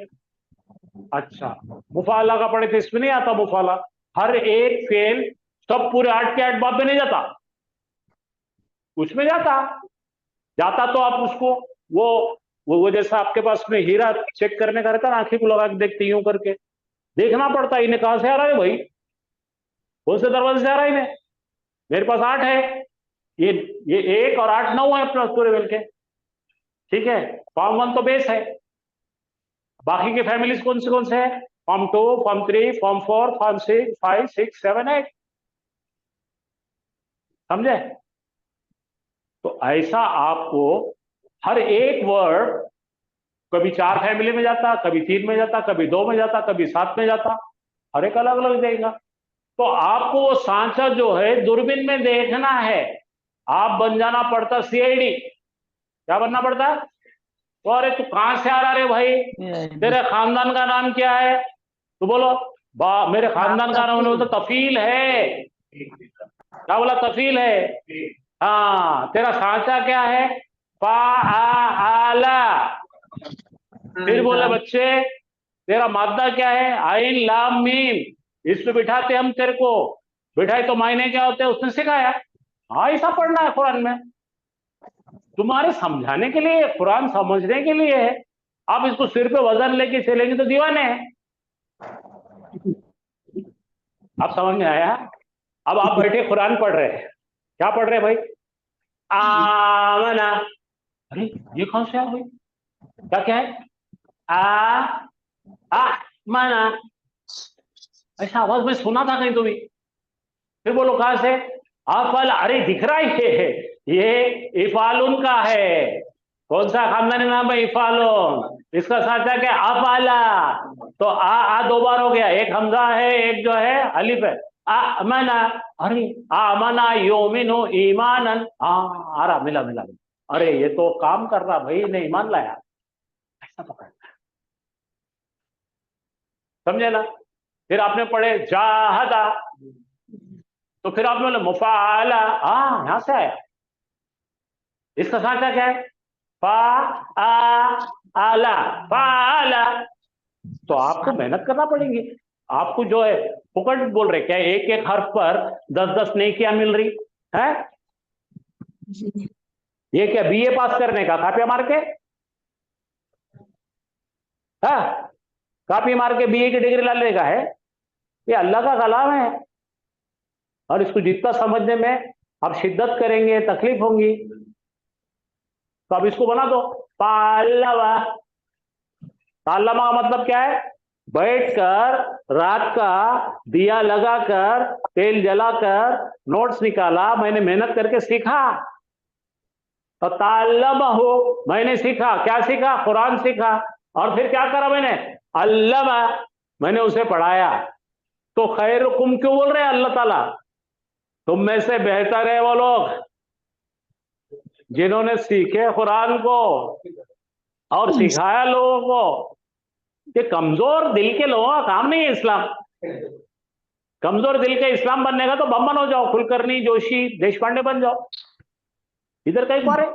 अच्छा, मुफाला का पढ़े थे, इसमें नहीं आता मुफाला। हर एक फेल सब पूरे 8 के 8 बाब में नहीं जाता, उसमें जाता तो आप उसको वो जैसा आपके पास में हीरा चेक करने का रहता ना, आंखें को लगा के देखते यूं करके देखना पड़ता, इन्हें कहां से आ रहा है भाई, कौन से दरवाजे से आ रहा है इन्हें। मेरे पास 8 है, ये 1 और 8 9 है अपना पूरे मिल के। ठीक है, फॉर्म 1 तो बेस है, बाकी के फैमिलीज कौन से है? Form 2, form 3, form 4, form 6, 5, 6, 7, 8। समझे? तो ऐसा आपको हर एक वर्ड कभी 4 फैमिली में जाता, कभी 3 में जाता, कभी 2 में जाता, कभी 7 में जाता, हर एक अलग अलग जाएगा। तो आपको वो सांचा जो है दूरबीन में देखना है। आप बन जाना पड़ता सीआईडी। क्या बनना पड़ता? तो अरे तू कहां से आ रहा रे भाई, तेरे खानदान का नाम क्या है? तो बोलो मेरे खानदान का नाम बोलते तफील है। क्या बोला? तफील है। हाँ, तेरा सांचा क्या है? फ़अला। फिर बोले बच्चे तेरा मादा क्या है? आइन लाम मीम। इस पे बिठाते हम तेरे को, बिठाए तो मायने क्या होते हैं उसने सिखाया। हाँ, ऐसा पढ़ना है कुरान में, तुम्हारे समझाने के लिए, कुरान समझने के लिए है। आप इसको सिर पे वजन लेके चलेंगे तो दीवाने हैं। आप समझ में आया? अब आप बैठे कुरान पढ़ रहे हैं, क्या पढ़ रहे हैं भाई? आमना। अरे ये कौन सा है भाई? क्या है? मना। ऐसा आवाज में सुना था कहीं तो भी। फिर बोलो कहां से? अफल। अरे दिख रहा है ये इफालुन का है। कौन सा खानदानी नाम है? इफालुन। इसका साचा क्या? अफाला। तो आ 2 बार हो गया, एक हमजा है, एक जो है अलिफ है। आमना। अरे आमना योमिनु ईमानन। हाँ, आ रहा, मिला। अरे ये तो काम कर रहा भाई, ने ईमान लाया। ऐसा पकड़ना, समझे ना? फिर आपने पढ़े जाहदा, तो फिर आपने बोले मुफाला। हाँ, यहां से आया। इसका सांचा क्या है? फ़अला, फ़अला। तो आपको मेहनत करना पड़ेगी। आपको जो है फुकट बोल रहे क्या? एक एक हर्फ पर 10-10 नेकियां मिल रही है। ये क्या बीए पास करने का कापियां मार के? हाँ, कापी मार के बीए की डिग्री लाने का है? ये अल्लाह का कलाम है, और इसको जितना समझने में आप शिद्दत करेंगे तकलीफ होंगी। तो अब इसको बना दो पालवा। ताल्लमा का मतलब क्या है? बैठकर रात का दिया लगाकर तेल जलाकर नोट्स निकाला, मैंने मेहनत करके सीखा। तअल्लमहु, मैंने सीखा। क्या सीखा? कुरान सीखा। और फिर क्या करा मैंने? अल्लमा, मैंने उसे पढ़ाया। तो खैरुकुम क्यों बोल रहे हैं अल्लाह ताला? तुम में से बेहतर है वो लोग जिन्होंने सीखे कुरान को और सिखाया लोगों को। ये कमजोर दिल के लोगों का काम नहीं है इस्लाम। कमजोर दिल के इस्लाम बनने का तो बम्बन हो जाओ, कुलकर्णी, जोशी, देशपांडे बन जाओ। इधर कहीं मारे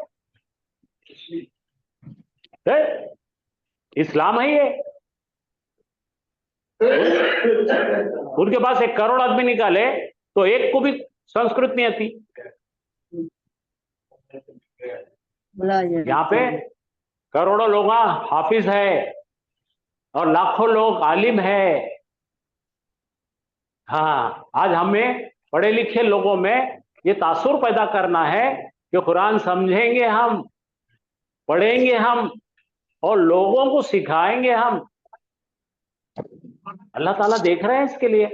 इस्लाम है ये। उनके पास 1 करोड़ आदमी निकाले तो एक को भी संस्कृत नहीं आती। यहाँ पे करोड़ों लोग हाफिज है और लाखों लोग आलिम है। हाँ, आज हमें पढ़े लिखे लोगों में ये तासुर पैदा करना है कि कुरान समझेंगे हम, पढ़ेंगे हम और लोगों को सिखाएंगे हम। अल्लाह ताला देख रहे हैं इसके लिए।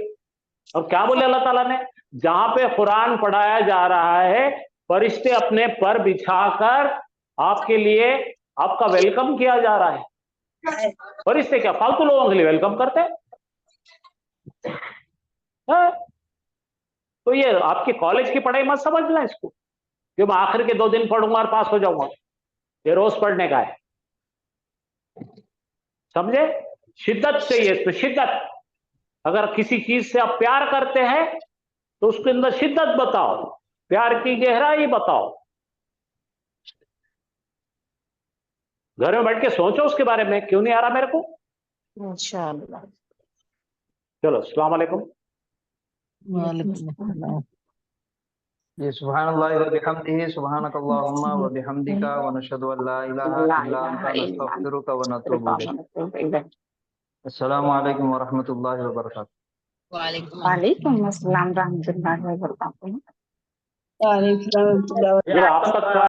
और क्या बोले अल्लाह ताला ने? जहां पे कुरान पढ़ाया जा रहा है, फरिश्ते अपने पर बिछाकर आपके लिए आपका वेलकम किया जा रहा है। फरिश्ते क्या फालतू लोगों के लिए वेलकम करते हैं? तो ये आपकी कॉलेज की पढ़ाई मत समझना इसको कि मैं आखिर के 2 दिन पढ़ूंगा और पास हो जाऊंगा। ये रोज पढ़ने का है, समझे? शिद्दत चाहिए इसमें, शिद्दत। अगर किसी चीज से आप प्यार करते हैं तो उसके अंदर शिद्दत बताओ, प्यार की गहराई बताओ। घर में बैठ के सोचो उसके बारे में, क्यों नहीं आ रहा मेरे को? इंशाअल्लाह। चलो, अस्सलाम वालेकुम। वालेकुम अस्सलाम। जी, सुब्हानल्लाहि व बिहम्दिही, सुब्हानकल्लाहुम्मा व बिहम्दिका व नशहदु अन ला इलाहा इल्ला अंता नस्तगफिरुका व नतूबु इलैक। अस्सलामु अलैकुम व रहमतुल्लाहि व बरकातुहू। वालेकुम अस्सलाम रहमतुल्लाहि व बरकातुहू। ये आप तक का